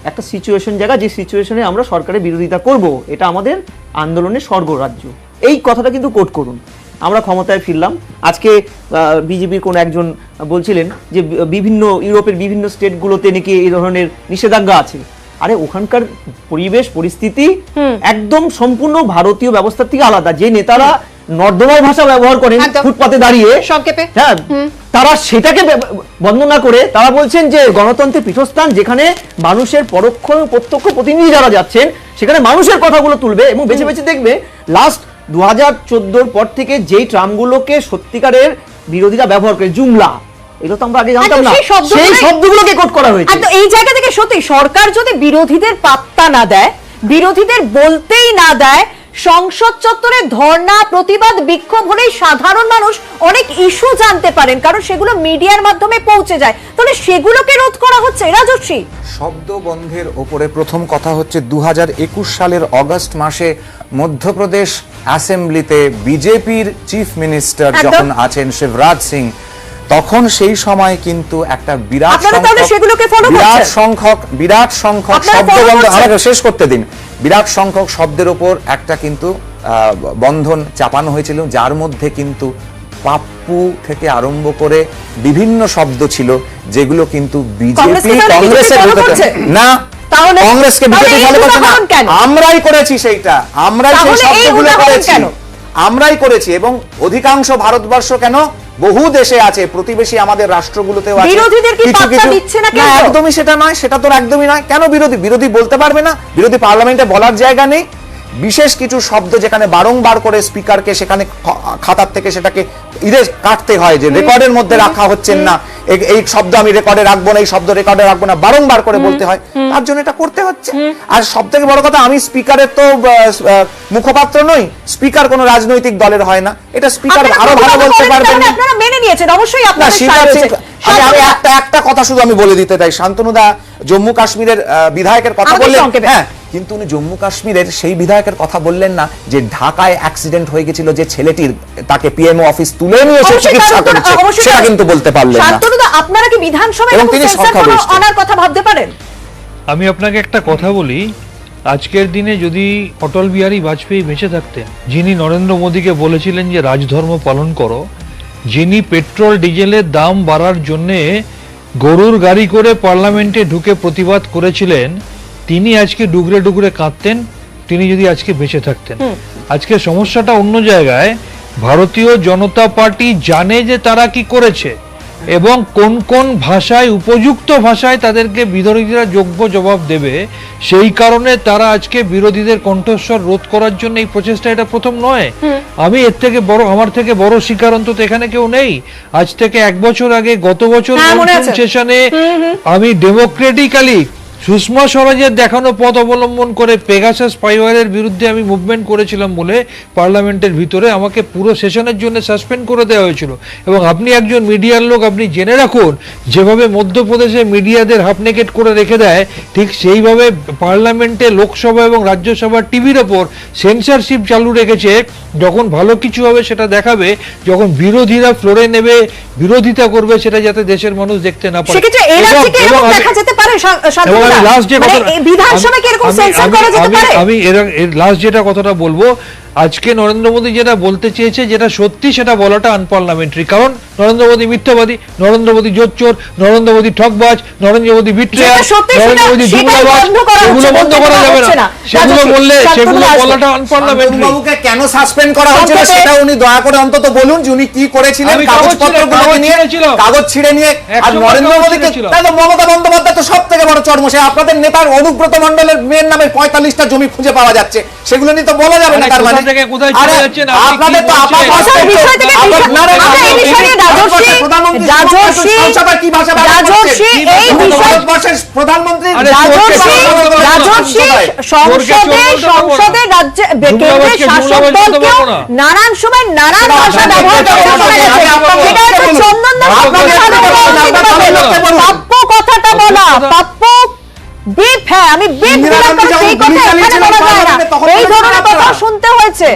একটা সিচুয়েশন জায়গা, যে সিচুয়েশনে আমরা সরকারের বিরোধিতা করব, এটা আমাদের আন্দোলনের স্বর্গরাজ্য। এই কথাটা কিন্তু কোট করুন। আমরা ক্ষমতায় ফিরলাম, আজকে বিজেপির কোন একজন বলছিলেন যে বিভিন্ন ইউরোপের বিভিন্ন স্টেটগুলোতে নাকি এই ধরনের নিষেধাজ্ঞা আছে। আরে ওখানকার পরিবেশ পরিস্থিতি একদম সম্পূর্ণ ভারতীয় ব্যবস্থার থেকে আলাদা। যে নেতারা নর্দমার ভাষা ব্যবহার করেন ফুটপাতে দাঁড়িয়ে সংক্ষেপে, হ্যাঁ, তারা সেটাকে বন্দনা করে তারা বলছেন যে গণতন্ত্রের পীঠস্থান, যেখানে মানুষের পরোক্ষ প্রত্যক্ষ প্রতিনিধি যারা যাচ্ছেন সেখানে মানুষের কথাগুলো তুলবে এবং বেছে বেছে দেখবে। লাস্ট 2014 পর থেকে যেই ট্রামগুলোকে সত্যিকারের বিরোধীরা ব্যবহার করে, জুমলা, এগুলো তো আমরা আগে জানতাম না, সেই শব্দগুলোকে কোট করা হয়েছে। এই জায়গা থেকে সত্যি সরকার যদি বিরোধীদের পাত্তা না দেয়, বিরোধীদের বলতেই না দেয়, সংসদ চত্বরে ধর্ণা, প্রতিবাদ, বিক্ষোভ হলেই সাধারণ মানুষ অনেক ইস্যু জানতে পারেন, কারণ সেগুলো মিডিয়ার মাধ্যমে পৌঁছে যায়, তাহলে সেগুলোকে রোধ করা হচ্ছে। রাজস্বী, শব্দ বন্ধের ওপরে প্রথম কথা হচ্ছে 2021 সালের অগস্ট মাসে মধ্যপ্রদেশ অ্যাসেম্বলিতে বিজেপির চিফ মিনিস্টার যখন আছেন শিবরাজ সিং, তখন সেই সময় কিন্তু একটা বিরাট সংখ্যক শব্দ বন্ধ, আমাকে শেষ করতে দিন, বিরাট সংখ্যক শব্দের ওপর একটা কিন্তু বন্ধন চাপানো হয়েছিল, যার মধ্যে কিন্তু পাপ্পু থেকে আরম্ভ করে বিভিন্ন শব্দ ছিল যেগুলো কিন্তু বিজেপি কংগ্রেসের না, কংগ্রেসকে বিজেপি ফলো করছে না, আমরাই করেছি সেইটা, আমরাই সেই শব্দগুলো করেছি, আমরাই করেছি। এবং অধিকাংশ ভারতবর্ষ কেন বহু দেশে আছে, প্রতিবেশী আমাদের রাষ্ট্রগুলোতেও আছে, কিছু কিছু না, একদমই সেটা নয়, সেটা তো একদমই নয়। কেন বিরোধী বলতে পারবে না? বিরোধী পার্লামেন্টে বলার জায়গা নেই? বিশেষ কিছু শব্দ যেখানে বারংবার করে স্পিকারকে সেখানে খাতার থেকে সেটাকে কাটতে হয়, যে রেকর্ডের মধ্যে রাখা হচ্ছে না, এই শব্দ আমি রেকর্ডে রাখবো না, এই শব্দ রেকর্ডে রাখবো না, বারংবার করে বলতে হয়, তার জন্য এটা করতে হচ্ছে। আর সব থেকে বড় কথা, আমি স্পিকারের তো মুখপাত্র নই, স্পিকার কোনো রাজনৈতিক দলের হয় না, এটা স্পিকার আরো ভালো বলতে পারবেন। আপনারা মেনে নিয়েছেন অবশ্যই, আপনারা আমি একটা কথা শুধু আমি বলে দিতে চাই, শান্তনুদা জম্মু কাশ্মীরের বিধায়কের কথা বললেন, হ্যাঁ, কিন্তু উনি জম্মু কাশ্মীরের সেই বিধায়কের কথা বললেন না যে ঢাকায় অ্যাক্সিডেন্ট হয়ে গেছিল, যে ছেলেটির তাকে পিএমও অফিস তুলে নিয়ে এসে চিকিৎসা করেছে, সেটা কিন্তু বলতে পারলেন না। শান্তনুদা, আপনারা কি বিধানসভায় আনার কথা ভাবতে পারেন? আমি আপনাকে একটা কথা বলি, আজকের দিনে যদি অটল বিহারী বাজপেয়ী বেঁচে থাকতেন, যিনি নরেন্দ্র মোদীকে বলেছিলেন যে রাজধর্ম পালন করো, যিনি পেট্রোল ডিজেলের দাম বাড়ার জন্যে গরুর গাড়ি করে পার্লামেন্টে ঢুকে প্রতিবাদ করেছিলেন, তিনি আজকে ডুগরে ডুগরে কাঁদতেন, তিনি যদি আজকে বেঁচে থাকতেন। আজকে সমস্যাটা অন্য জায়গায়। ভারতীয় জনতা পার্টি জানে যে তারা কি করেছে এবং কোন কোন ভাষায়, উপযুক্ত ভাষায় তাদেরকে বিরোধীরা যোগ্য জবাব দেবে, সেই কারণে তারা আজকে বিরোধীদের কণ্ঠস্বর রোধ করার জন্য এই প্রচেষ্টা, এটা প্রথম নয়। আমি এর থেকে বড়, আমার থেকে বড় শিকার অন্তত এখানে কেউ নেই। আজ থেকে 1 বছর আগে, গত বছর সেশনে আমি ডেমোক্রেটিক্যালি সুষমা স্বরাজের দেখানো পথ অবলম্বন করে পেগাসাস স্পাইওয়্যারের বিরুদ্ধে আমি মুভমেন্ট করেছিলাম বলে পার্লামেন্টের ভিতরে আমাকে পুরো সেশনের জন্য সাসপেন্ড করে দেওয়া হয়েছিল। এবং আপনি একজন মিডিয়ার লোক, আপনি জেনে রাখুন, যেভাবে মধ্যপ্রদেশে মিডিয়াদের হাফনেকেট করে রেখে দেয়, ঠিক সেইভাবে পার্লামেন্টে, লোকসভা এবং রাজ্যসভার টিভির ওপর সেন্সরশিপ চালু রেখেছে। যখন ভালো কিছু হবে সেটা দেখাবে, যখন বিরোধীরা ফ্লোরে নেবে, বিরোধিতা করবে, সেটা যাতে দেশের মানুষ দেখতে না পারে। আমি লাস্ট যেটা কথাটা বলবো, আজকে নরেন্দ্র মোদী যেটা বলতে চেয়েছে, যেটা সত্যি সেটা বলাটা আনপার্লামেন্টারি। কারণ নরেন্দ্র মোদী মিথ্যাবাদী, নরেন্দ্র মোদী জোচ্চোর, নরেন্দ্র মোদী ঠকবাজ, নরেন্দ্র মোদী বিট্রেয়ার, নরেন্দ্র মোদী জুমলাবাজ, এগুলো বন্ধ করা যাবে না। সেগুলো বলাটা আনপার্লামেন্টারি। বাবুকে কেন সাসপেন্ড করা হয়েছিল সেটা উনি দয়া করে অন্তত বলুন যে উনি কি করেছিলেন। কাগজপত্রগুলোকে নিয়ে কাগজ ছিঁড়ে নিয়ে আর নরেন্দ্র মোদীকে, তাহলে মমতা বন্দ্যোপাধ্যায় তো সব থেকে বড় চর্মসে। আপনাদের নেতার অনুব্রত মণ্ডলের মেয়ের নামে 45টা জমি খুঁজে পাওয়া যাচ্ছে, সেগুলো নিয়ে তো বলা যাবে না। তার মানে আপনাদের তো প্রধানমন্ত্রী নানান সময় নানান ভাষা ব্যবহার প্রাপ্য কথাটা বলা, প্রাপ্য বিপ, হ্যাঁ আমি বিপ দিলাম, কারণ এই কথা এখানে বলা যায় না, এই ধরনের কথা শুনতে হয়েছে।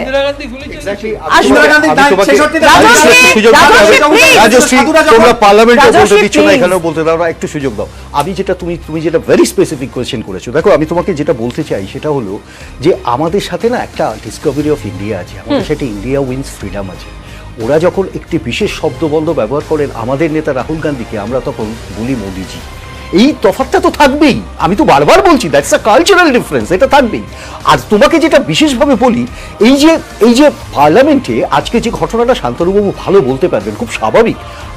একটু সুযোগ দাও। আমি যেটা তুমি যেটা ভেরি স্পেসিফিক কোয়েশ্চেন করেছো, দেখো আমি তোমাকে যেটা বলতে চাই সেটা হলো যে আমাদের সাথে না একটা ডিসকভারি অফ ইন্ডিয়া আছে, আমাদের সাথে ইন্ডিয়া উইন্স ফ্রিডম আছে। ওরা যখন একটি বিশেষ শব্দবন্ধ ব্যবহার করেন আমাদের নেতা রাহুল গান্ধীকে, আমরা তখন বলি মোদিজি। এই তফাৎটা তো থাকবেই, আমি তো বারবার বলছি দ্যাটস আ কালচারাল ডিফারেন্স, এটা থাকবেই। আর তোমাকে যেটা বিশেষভাবে বলি, এই যে পার্লামেন্টে আজকে যে ঘটনাটা শান্তনুবাবু ভালো বলতে পারবেন, খুব স্বাভাবিক।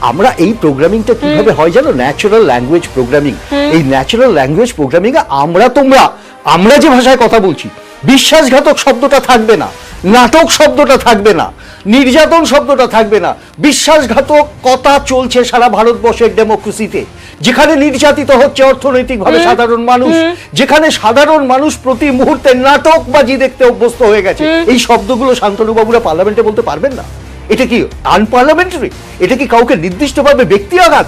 আমরা এই প্রোগ্রামিংটা কিভাবে হয় জানো, ন্যাচারাল ল্যাঙ্গুয়েজ প্রোগ্রামিং। এই ন্যাচারাল ল্যাঙ্গুয়েজ প্রোগ্রামিংয়ে আমরা যে ভাষায় কথা বলছি, বিশ্বাসঘাতক শব্দটা থাকবে না, নাটক শব্দটা থাকবে না, নির্যাতন শব্দটা থাকবে না। বিশ্বাসঘাতক কথা চলছে সারা ভারতবর্ষের ডেমোক্রেসিতে, যেখানে নির্যাতিত হচ্ছে অর্থনৈতিকভাবে সাধারণ মানুষ, যেখানে সাধারণ মানুষ প্রতি মুহূর্তে নাটকবাজি দেখতে অভ্যস্ত হয়ে গেছে। এই শব্দগুলো শান্তনুবাবুরা পার্লামেন্টে বলতে পারবেন না? এটা কি আনপার্লামেন্টারি? এটা কি কাউকে নির্দিষ্টভাবে ব্যক্তি আঘাত?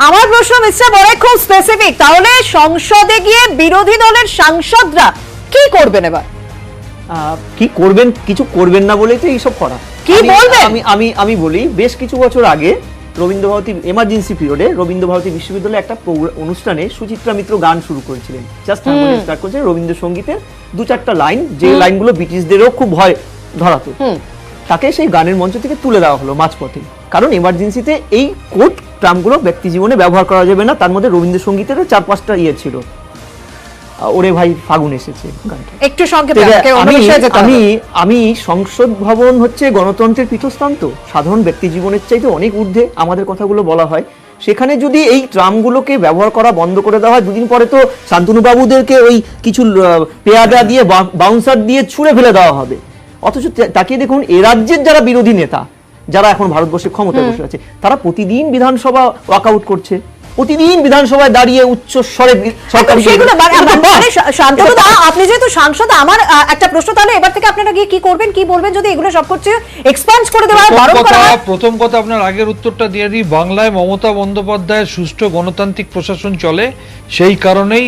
আমার প্রশ্ন মিস্টার বড়াই খুব স্পেসিফিক, তাহলে সংসদে গিয়ে বিরোধী দলের সাংসদরা কি করবেন এবার? কি করবেন? কিছু করবেন না বলেই তো এইসব করা। কি বলবেন? আমি বলি, বেশ কিছু বছর আগে রবীন্দ্রভারতী এমার্জেন্সি পিরিয়ডে রবীন্দ্রভারতী বিশ্ববিদ্যালয়ে একটা অনুষ্ঠানে সুচিত্রা মিত্র গান শুরু করেছিলেন, জাস্ট স্টার্ট করেছিলেন রবীন্দ্রসঙ্গীতের 2-4টা লাইন, যে লাইনগুলো ব্রিটিশদেরও খুব ভয় ধরাতো। তাকে সেই গানের মঞ্চ থেকে তুলে দেওয়া হলো মাঝপথে, কারণ এমার্জেন্সিতে এই কোড টার্মগুলো ব্যক্তি জীবনে ব্যবহার করা যাবে না। তার মধ্যে রবীন্দ্রসঙ্গীতেরও 4-5টা ইয়ে ছিল। ওরে ভাই ফাগুন এসেছে গানটা একটু সংক্ষেপে। আমি সংসদ ভবন হচ্ছে গণতন্ত্রের পীঠস্থান, তো সাধারণ ব্যক্তি জীবনের চাইতে অনেক ঊর্ধ্বে আমাদের কথাগুলো বলা হয়। সেখানে যদি এই ট্রামগুলোকে ব্যবহার করা বন্ধ করে দেওয়া হয়, দুদিন পরে তো শান্তনুবাবুদেরকে ওই কিছু পেয়াদা দিয়ে বাউন্সার দিয়ে ছুঁড়ে ফেলে দেওয়া হবে। অথচ তাকিয়ে দেখুন, এ রাজ্যের যারা বিরোধী নেতা, যারা এখন ভারতবর্ষে ক্ষমতায় বসে আছে, তারা প্রতিদিন বিধানসভা ওয়াকআউট করছে, প্রতিদিন বিধানসভায় দাঁড়িয়ে উচ্চ স্বরে সরকার। শান্তনুদা, আপনি যেহেতু সাংসদ, আমার একটা প্রশ্ন, তাহলে এবার থেকে আপনারা গিয়ে কি করবেন, কি বলবেন যদি এগুলো সব কিছু এক্সপ্যান্ড করে দেওয়া হয়, বারণ করা হয়? প্রথম কথা, আপনার আগের উত্তরটা দিয়ে দিই। বাংলায় মমতা বন্দ্যোপাধ্যায়ের সুষ্ঠু গণতান্ত্রিক প্রশাসন চলে, সেই কারণেই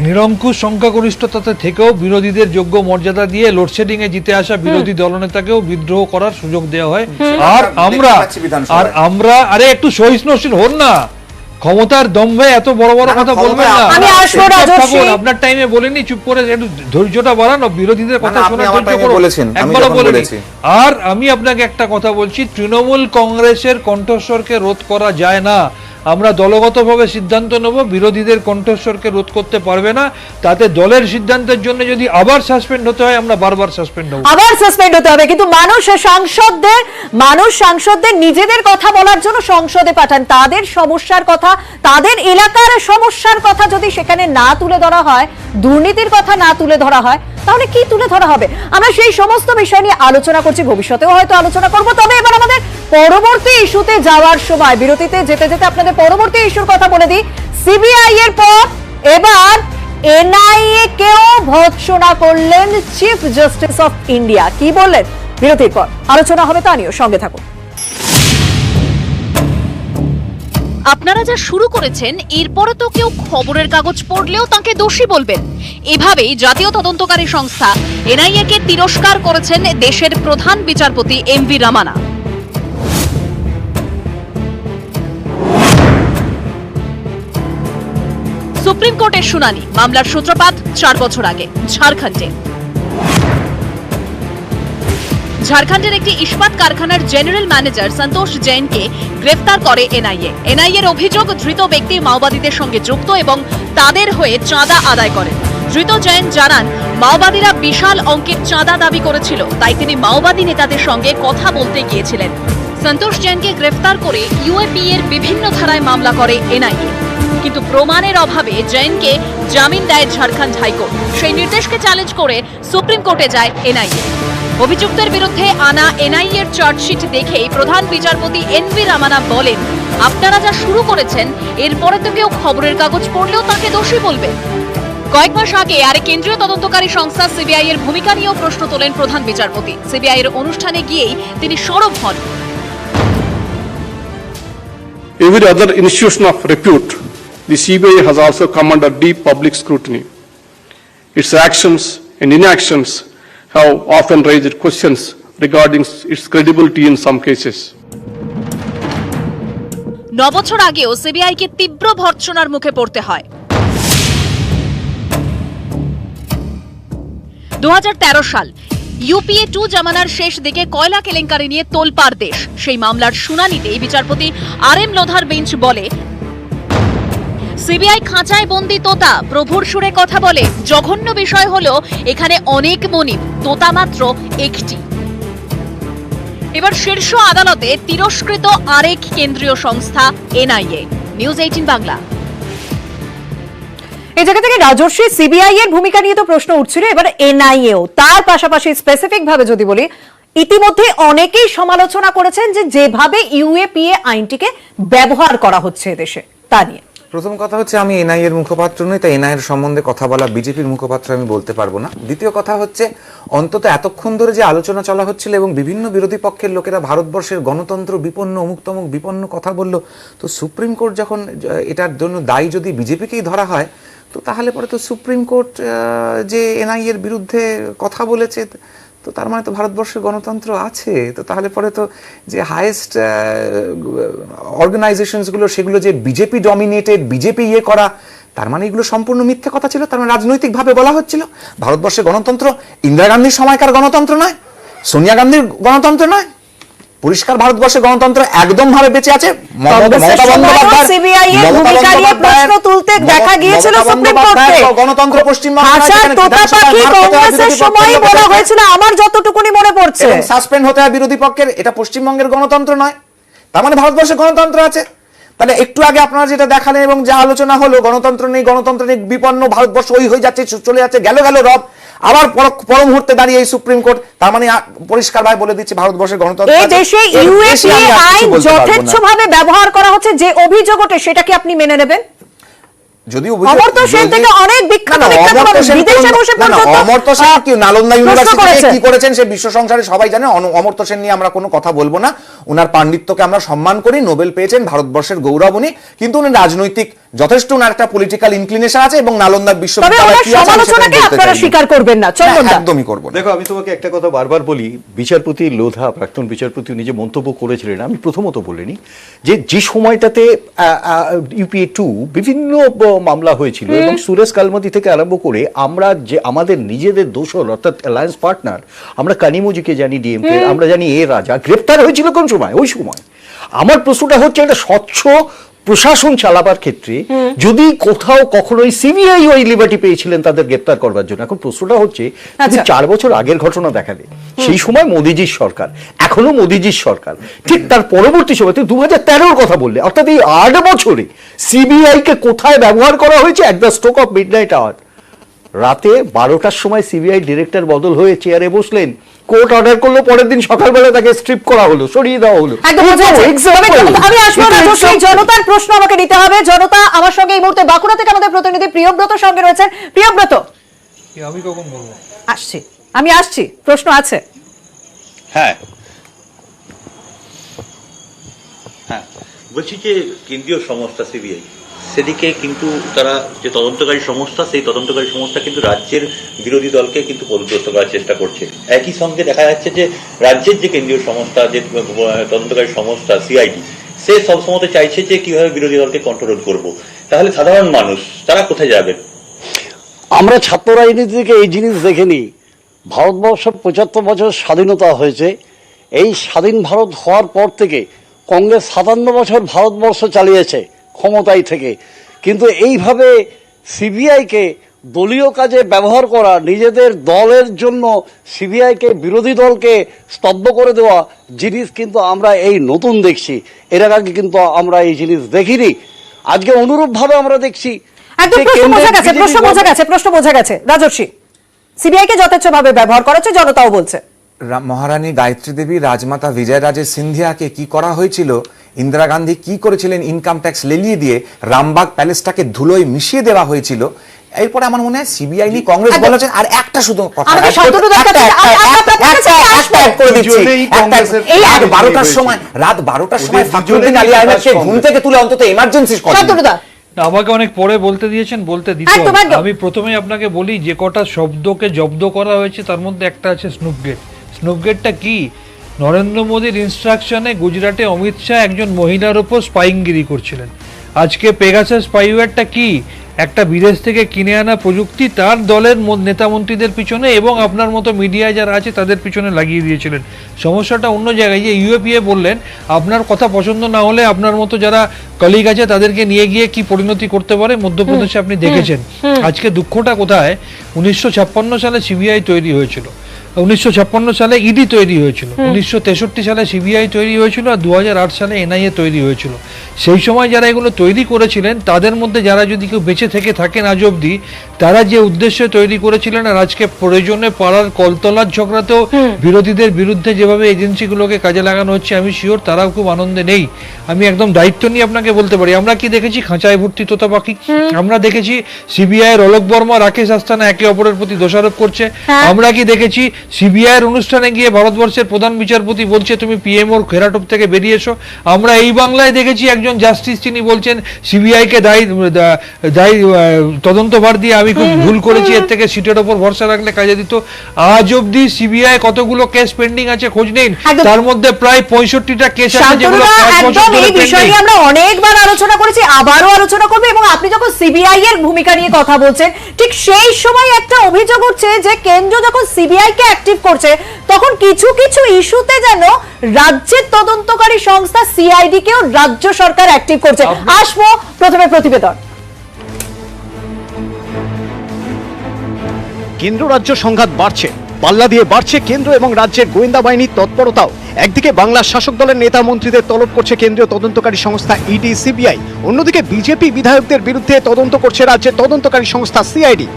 নিরঙ্কুশ সংখ্যাগরিষ্ঠতাতে থেকেও বিরোধীদের যোগ্য মর্যাদা দিয়ে লোডশেডিং এ জিতে আসা বিরোধী দলনেতাকেও বিদ্রোহ করার সুযোগ দেওয়া হয়। আর আমরা আরে একটু সহিষ্ণুশীল হন না, ক্ষমতার দম্ভে এত বড় বড় কথা বলবেন না। আপনার টাইমে বলেনি, চুপ করে একটু ধৈর্যটা বাড়ানো, বিরোধীদের কথা শোনার ধৈর্য করো, একবারও বলেনি। আর আমি আপনাকে একটা কথা বলছি, তৃণমূল কংগ্রেসের কণ্ঠস্বরকে রোধ করা যায় না। আমরা দলগতভাবে সিদ্ধান্ত নেব, বিরোধীদের কণ্ঠস্বরকে রোধ করতে পারবে না। তাতে দলের সিদ্ধান্তের জন্য যদি আবার সাসপেন্ড হতে হয়, আমরা বারবার সাসপেন্ড হব, আবার সাসপেন্ড হতে হবে। কিন্তু মানুষ সাংসদদের নিজেদের কথা বলার জন্য সংসদে পাঠান, তাদের সমস্যার কথা, তাদের এলাকার সমস্যার কথা যদি সেখানে না তুলে ধরা হয়, দুর্নীতির কথা না তুলে ধরা হয়, তাহলে কি তুলে ধরা হবে? আমরা সেই সমস্ত বিষয় নিয়ে আলোচনা করছি, ভবিষ্যতেও হয়তো আলোচনা করব। তবে এবার আমাদের পরবর্তী ইস্যুতে যাওয়ার সময়, বিরতিতে যেতে যেতে আপনাদের পরবর্তী ইস্যুর কথা বলে দিই। সিবিআই এর পর এবার এনআইএ কেও ভৎসনা করলেন চিফ জাস্টিস অফ ইন্ডিয়া। কি বললেন? বিরতির পর আলোচনা হবে, তা নিয়েও সঙ্গে থাকুন। আপনারা যা শুরু করেছেন, এরপরে তো কেউ খবরের কাগজ পড়লেও তাকে দোষী বলবেন। এভাবেই জাতীয় তদন্তকারী সংস্থা এনআইএ কে তিরস্কার করেছেন দেশের প্রধান বিচারপতি এমভি রামানা। সুপ্রিম কোর্টের শুনানি, মামলার সূত্রপাত 4 বছর আগে ঝাড়খণ্ডে। ঝাড়খণ্ডের একটি ইস্পাত কারখানার জেনারেল ম্যানেজার সন্তোষ জৈনকে গ্রেফতার করে এনআইএ। এনআইএর অভিযোগ, ধৃত ব্যক্তি মাওবাদীদের সঙ্গে যুক্ত এবং তাদের হয়ে চাঁদা আদায় করেন। ধৃত জৈন জানান, মাওবাদীরা বিশাল অঙ্কের চাঁদা দাবি করেছিল, তাই তিনি মাওবাদী নেতাদের সঙ্গে কথা বলতে গিয়েছিলেন। সন্তোষ জৈনকে গ্রেফতার করে ইউএপিএ এর বিভিন্ন ধারায় মামলা করে এনআইএ, কিন্তু প্রমাণের অভাবে জৈনকে জামিন দেয় ঝাড়খণ্ড হাইকোর্ট। সেই নির্দেশকে চ্যালেঞ্জ করে সুপ্রিম কোর্টে যায় এনআইএ। অভিযুক্তের বিরুদ্ধে আনা এনআইএ এর চার্জশিট দেখেই প্রধান বিচারপতি এনভি রামানা বলেন, আপনারা যা শুরু করেছেন এরপরে তো কেউ খবরের কাগজ পড়লেও তাকে দোষী বলবে। কয়েক মাস আগে আরেক কেন্দ্রীয় তদন্তকারী সংস্থা সিবিআই এর ভূমিকা নিয়েও প্রশ্ন তোলেন প্রধান বিচারপতি। সিবিআই এর অনুষ্ঠানে গিয়েই তিনি সরব হন। Every other institution of repute, the CBI has also come under deep public scrutiny. Its actions and inactions have often raised questions regarding its credibility in some cases. 9 বছর আগেও সিবিআইকে তীব্র ভর্ৎসনার মুখে পড়তে হয়। 2013 সাল ইউপিএ 2 জামানার শেষ দিকে কয়লা কেলেঙ্কারি নিয়ে তোলপাড় দেশ। সেই মামলার শুনানিতেই বিচারপতি আর এম লোধার বেঞ্চ বলে, সিবিআই খাঁচায় বন্দি তোতা, প্রভুর সুরে কথা বলে। জঘন্য বিষয় হলো এখানে অনেক মনিব, তোতা মাত্র একটি। এবার শীর্ষ আদালতে তিরস্কৃত আরেক কেন্দ্রীয় সংস্থা এনআইএ। নিউজ 18 বাংলা। এই জায়গা থেকে রাজর্ষি, সিবিআই এর ভূমিকা নিয়ে তো প্রশ্ন উঠছিল, এবার এনআইএও। তার পাশাপাশি স্পেসিফিক ভাবে যদি বলি, ইতিমধ্যে অনেকেই সমালোচনা করেছেন যে যেভাবে ইউএপিএ আইনটিকে ব্যবহার করা হচ্ছে দেশে, তা নিয়ে। প্রথম কথা হচ্ছে, আমি এনআইএ এর মুখপাত্র নই, তাই এনআইএ এর সম্বন্ধে কথা বলা বিজেপির মুখপাত্র আমি বলতে পারবো না। দ্বিতীয় কথা হচ্ছে, অন্তত এতক্ষণ ধরে যে আলোচনা চলা হচ্ছিল এবং বিভিন্ন বিরোধী পক্ষের লোকেরা ভারতবর্ষের গণতন্ত্র বিপন্ন, অমুক বিপন্ন কথা বললো, তো সুপ্রিম কোর্ট যখন এটার জন্য দায়ী যদি বিজেপিকেই ধরা হয়, তো তাহলে পরে তো সুপ্রিম কোর্ট যে এনআইএ এর বিরুদ্ধে কথা বলেছে, তো তার মানে তো ভারতবর্ষের গণতন্ত্র আছে। তো তাহলে পরে তো যে হাইয়েস্ট অর্গানাইজেশনসগুলো, সেগুলো যে বিজেপি ডমিনেটেড, বিজেপি করা, তার মানে এগুলো সম্পূর্ণ মিথ্যে কথা ছিল। তার মানে রাজনৈতিকভাবে বলা হচ্ছিল ভারতবর্ষের গণতন্ত্র ইন্দিরা গান্ধীর সময়কার গণতন্ত্র নয়, সোনিয়া গান্ধীর গণতন্ত্র নয়। পরিষ্কার ভারতবর্ষের গণতন্ত্র একদম ভাবে বেঁচে আছে। গণতন্ত্র আমার যতটুকুনি মনে পড়ছে সাসপেন্ড হতে হয় বিরোধী পক্ষের, এটা পশ্চিমবঙ্গের গণতন্ত্র নয়। তার মানে ভারতবর্ষের গণতন্ত্র আছে। তাহলে একটু আগে আপনারা যেটা দেখালেন এবং যা আলোচনা হলো, গণতন্ত্র নেই বিপন্ন, ভারতবর্ষ ওই হয়ে যাচ্ছে, চলে যাচ্ছে, গেল রব, আবার পর মুহূর্তে দাঁড়িয়ে এই সুপ্রিম কোর্ট, তার মানে পরিষ্কার ভাবে বলে দিচ্ছে ভারতবর্ষের গণতন্ত্র। এই দেশে ইউএপিএ আইন যথেচ্ছভাবে ব্যবহার করা হচ্ছে, যে অভিযোগ ওঠে সেটা কি আপনি মেনে নেবেন? যদি অমর্ত্য সেন থেকে অনেক বিখ্যাত বিদেশে বসে অমর্ত্য সেন কি নালন্দা ইউনিভার্সিটিতে কি করেছেন সে বিশ্ব সংসারে সবাই জানে। অমর্ত্য সেন নিয়ে আমরা কোনো কথা বলবো না, উনার পাণ্ডিত্যকে আমরা সম্মান করি, নোবেল পেয়েছেন, ভারতবর্ষের গৌরব উনি, কিন্তু উনি রাজনৈতিক যথেষ্ট উনার একটা পলিটিক্যাল ইনক্লিনেশন আছে এবং নালন্দা বিশ্ববিদ্যালয় কি আছে সমালোচনাকে আপনারা স্বীকার করবেন না? একদমই করব না। দেখো, আমি তোমাকে একটা কথা বারবার বলি, বিচারপতি লোধা, প্রাক্তন বিচারপতি, উনি যে মন্তব্য করেছিলেন, আমি প্রথমত বলিনি যে সময়টাতে ইউপিএ 2 বিভিন্ন মামলা হয়েছিল এবং সুরেশ কালমাতি থেকে আরম্ভ করে আমরা যে আমাদের নিজেদের দোষর অর্থাৎ অ্যালায়েন্স পার্টনার, আমরা কানিমোজিকে জানি, ডিএমকে আমরা জানি, এ রাজা গ্রেপ্তার হয়েছিল কোন সময়? ওই সময়। আমার প্রশ্নটা হচ্ছে, একটা স্বচ্ছ প্রশাসন চালাবার ক্ষেত্রে যদি কোথাও কখনোই সিবিআই ওই লিবার্টি পেয়েছিলেন তাদের গ্রেপ্তার করবার জন্য, এখন প্রশ্নটা হচ্ছে 4 বছর আগের ঘটনা দেখালে, সেই সময় মোদিজির সরকার, এখনো মোদিজির সরকার, ঠিক তার পরবর্তী সময় 2013-র কথা বললে, অর্থাৎ এই 8 বছরে সিবিআই কে কোথায় ব্যবহার করা হয়েছে? At the stroke of midnight hour, রাতে 12টার সময় সিবিআই ডিরেক্টর বদল হয়ে চেয়ারে বসলেন, কোর্ট অর্ডার করলো, পরের দিন সকালবেলা তাকে স্ট্রিপ করা হলো, সরিয়ে দেওয়া হলো। আমি আসবো না, জনতার প্রশ্ন আমাকে নিতে হবে। জনতা আমার সঙ্গে এই মুহূর্তে বাঁকুড়া থেকে আমাদের প্রতিনিধি প্রিয়ব্রত সঙ্গে রয়েছেন। প্রিয়ব্রত, আমি কখন বলবো? আমি আসছি, প্রশ্ন আছে। হ্যাঁ, বলছি যে কেন্দ্রীয় সংস্থা সিবিআই, সেদিকে কিন্তু তারা যে তদন্তকারী সংস্থা, সেই তদন্তকারী সংস্থা কিন্তু রাজ্যের বিরোধী দলকে কিন্তু পদচ্যুত করার চেষ্টা করছে। একই সঙ্গে দেখা যাচ্ছে যে রাজ্যের যে কেন্দ্রীয় সংস্থা, যে তদন্তকারী সংস্থা সিআইডি, সে সবসময় চাইছে যে কিভাবে বিরোধী দলকে কন্ট্রোল করব। তাহলে সাধারণ মানুষ তারা কোথায় যাবেন? আমরা ছাত্র রাজনীতি থেকে এই জিনিস দেখেনি ভারতবর্ষের ৭৫ বছর স্বাধীনতা হয়েছে। এই স্বাধীন ভারত হওয়ার পর থেকে কংগ্রেস ৫৭ বছর ভারতবর্ষ চালিয়েছে ক্ষমতায় থেকে, কিন্তু এইভাবে সিবিআইকে দলীয় কাজে ব্যবহার করা, নিজেদের দলের জন্য সিবিআইকে, বিরোধী দলকে স্তব্ধ করে দেওয়া জিনিস কিন্তু আমরা এই নতুন দেখছি। এর আগে কিন্তু আমরা এই জিনিস দেখিনি। আজকে অনুরূপভাবে আমরা দেখছি। একদম প্রশ্ন বোঝা গেছে রাজর্ষি, সিবিআই কে যথেচ্ছভাবে ব্যবহার করা হচ্ছে, জনতাও বলছে। মহারানী গায়ত্রী দেবী, রাজমাতা বিজয়রাজে সিন্ধিয়াকে কি করা হয়েছিল, ইন্দিরা গান্ধী কি করেছিলেন, ইনকাম ট্যাক্স লেলিয়ে দিয়ে রামবাগ প্যালেসটাকে ধুলোয় মিশিয়ে দেওয়া হয়েছিল। এরপরে আমার মনে হয় সিবিআই নিয়ে কংগ্রেস বলেছেন। আর একটা শুধু কথা রাত 12টার সময় ফখরুদ্দিন আলী আহমেদকে ঘুম থেকে তুলে অন্তত এমার্জেন্সি আমাকে অনেক পরে বলতে দিয়েছেন, বলতে দিতে আমি প্রথমে আপনাকে বলি, যে কটা শব্দকে জব্দ করা হয়েছে তার মধ্যে একটা আছে স্নুপগেট। স্নুপগেটটা কি? নরেন্দ্র মোদীর ইনস্ট্রাকশনে গুজরাটে অমিত শাহ একজন মহিলার উপর স্পাইংগিরি করছিলেন। আজকে পেগাসাস স্পাইওয়্যারটা কি? একটা বিদেশ থেকে কিনে আনা প্রযুক্তি তার দলের নেতা মন্ত্রীদের পিছনে এবং আপনার মতো মিডিয়ায় যারা আছে তাদের পিছনে লাগিয়ে দিয়েছিলেন। সমস্যাটা অন্য জায়গায়, যে ইউএপিএ বললেন আপনার কথা পছন্দ না হলে আপনার মতো যারা কলিগ আছে তাদেরকে নিয়ে গিয়ে কি পরিণতি করতে পারে মধ্যপ্রদেশে আপনি দেখেছেন। আজকে দুঃখটা কোথায়? 1956 সালে সিবিআই তৈরি হয়েছিল, 1956 সালে ইডি তৈরি হয়েছিল, 1963 সালে সিবিআই তৈরি হয়েছিল, আর 2008 সালে এনআইএ তৈরি হয়েছিল। সেই সময় যারা এগুলো তৈরি করেছিলেন তাদের মধ্যে যারা যদি কেউ বেঁচে থেকে থাকেন আজ অব্দি, তারা যে উদ্দেশ্যে তৈরি করেছিলেন আর আজকে প্রয়োজনে পাড়ার কলতলার ঝগড়াতেও বিরোধীদের বিরুদ্ধে যেভাবে এজেন্সিগুলোকে কাজে লাগানো হচ্ছে, আমি শিওর তারাও খুব আনন্দে নেই। আমি একদম দায়িত্ব নিয়ে আপনাকে বলতে পারি, আমরা কি দেখেছি? খাঁচায় ভর্তি তোতা পাখি। আমরা দেখেছি সিবিআই এর অলোক বর্মা, রাকেশ আস্থানা একে অপরের প্রতি দোষারোপ করছে। আমরা কি দেখেছি সিবিআই এর অনুষ্ঠানে গিয়ে ভারতবর্ষের প্রধান বিচারপতি বলছে তুমি পিএমওর ঘেরাটোপ থেকে বেরিয়ে এসো। আমরা এই বাংলায় দেখেছি একজন জাস্টিস তিনি বলছেন সিবিআই কে দায়ী তদন্তভার দিয়ে আমি খুব ভুল করেছি, এর থেকে সিটের ওপর ভরসা রাখলে কাজে দিত। আজ অব্দি সিবিআই কতগুলো কেস পেন্ডিং আছে খোঁজ নেই, তার মধ্যে প্রায় 65টা কেস আছে যেগুলো এই বিষয় নিয়ে আমরা অনেকবার আলোচনা করেছি, আবারও আলোচনা করব। এবং আপনি যখন সিবিআই এর ভূমিকা নিয়ে কথা বলছেন, ঠিক সেই সময় একটা অভিযোগ হচ্ছে যে কেন্দ্র যখন সিবিআই কে অ্যাক্টিভ করছে তখন কিছু কিছু ইস্যুতে যেন রাজ্যের তদন্তকারী সংস্থা সিআইডি কেও রাজ্য সরকার অ্যাক্টিভ করছে। আসবো প্রথমে প্রতিবেদন। কেন্দ্র রাজ্য সংঘাত বাড়ছে, পাল্লা দিয়ে বাড়ছে কেন্দ্র এবং রাজ্যের গোয়েন্দা বাহিনীর তৎপরতাও। একদিকে বাংলার শাসক দলের নেতা মন্ত্রীদের তলব করছে কেন্দ্রীয় তদন্তকারী সংস্থা ইডি সিবিআই, অন্যদিকে বিজেপি বিধায়কদের বিরুদ্ধে তদন্ত করছে রাজ্যের তদন্তকারী সংস্থা সিআইডি।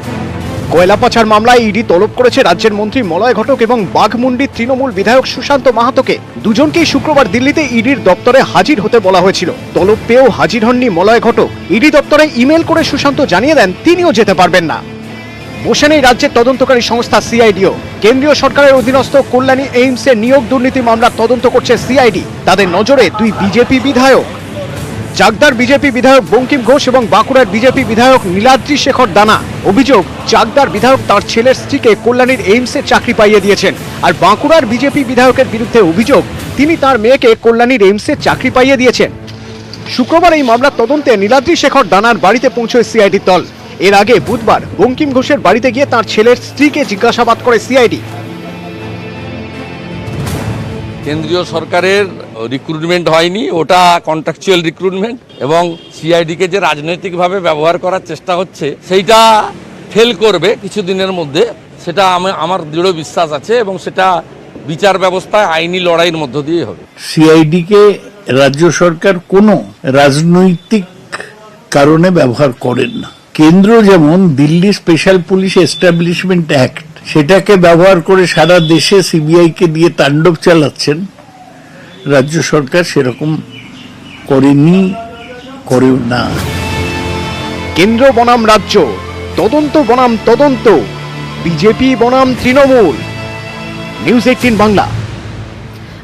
কয়লা পাচার মামলায় ইডি তলব করেছে রাজ্যের মন্ত্রী মলয় ঘটক এবং বাঘমুন্ডির তৃণমূল বিধায়ক সুশান্ত মাহাতোকে। দুজনকেই শুক্রবার দিল্লিতে ইডির দপ্তরে হাজির হতে বলা হয়েছিল। তলব পেয়েও হাজির হননি মলয় ঘটক। ইডি দপ্তরে ইমেল করে সুশান্ত জানিয়ে দেন তিনিও যেতে পারবেন না। বসে নেই রাজ্যের তদন্তকারী সংস্থা সিআইডিও। কেন্দ্রীয় সরকারের অধীনস্থ কল্যাণী এইমসে নিয়োগ দুর্নীতি মামলার তদন্ত করছে সিআইডি। তাদের নজরে দুই বিজেপি বিধায়ক, চাকদার বিজেপি বিধায়ক বঙ্কিম ঘোষ এবং বাঁকুড়ার বিজেপি বিধায়ক নীলাদ্রি শেখর দানা। অভিযোগ, চাকদার বিধায়ক তার ছেলের স্ত্রীকে কল্যাণীর এইমসে চাকরি পাইয়ে দিয়েছেন, আর বাঁকুড়ার বিজেপি বিধায়কের বিরুদ্ধে অভিযোগ তিনি তার মেয়েকে কল্যাণীর এইমসে চাকরি পাইয়ে দিয়েছেন। শুক্রবার এই মামলার তদন্তে নীলাদ্রি শেখর দানার বাড়িতে পৌঁছয় সিআইডি দল। এর আগে বুধবার বঙ্কিম ঘোষের বাড়িতে গিয়ে তার ছেলের স্ত্রীকে জিজ্ঞাসাবাদ করে সিআইডি। কেন্দ্রীয় সরকারের রিক্রুটমেন্ট হয়নি, ওটা কন্ট্রাকচুয়াল রিক্রুটমেন্ট, এবং সিআইডিকে যে রাজনৈতিকভাবে ব্যবহার করার চেষ্টা হচ্ছে সেইটা ফেল করবে কিছুদিনের মধ্যে, সেটা আমার দৃঢ় বিশ্বাস আছে, এবং সেটা বিচার ব্যবস্থায় আইনি লড়াইয়ের মধ্য দিয়ে হবে। সিআইডি কে রাজ্য সরকার কোনো রাজনৈতিক কারণে ব্যবহার করেন না। কেন্দ্র যেমন Delhi special police establishment act সেটাকে ব্যবহার করে সারা দেশে সিবিআই কে দিয়ে তাণ্ডব চালাচ্ছেন, রাজ্য সরকার সেরকম করেনি, করেও না। কেন্দ্র বনাম রাজ্য, তদন্ত বনাম তদন্ত, বিজেপি বনাম তৃণমূল। নিউজ 18 বাংলা।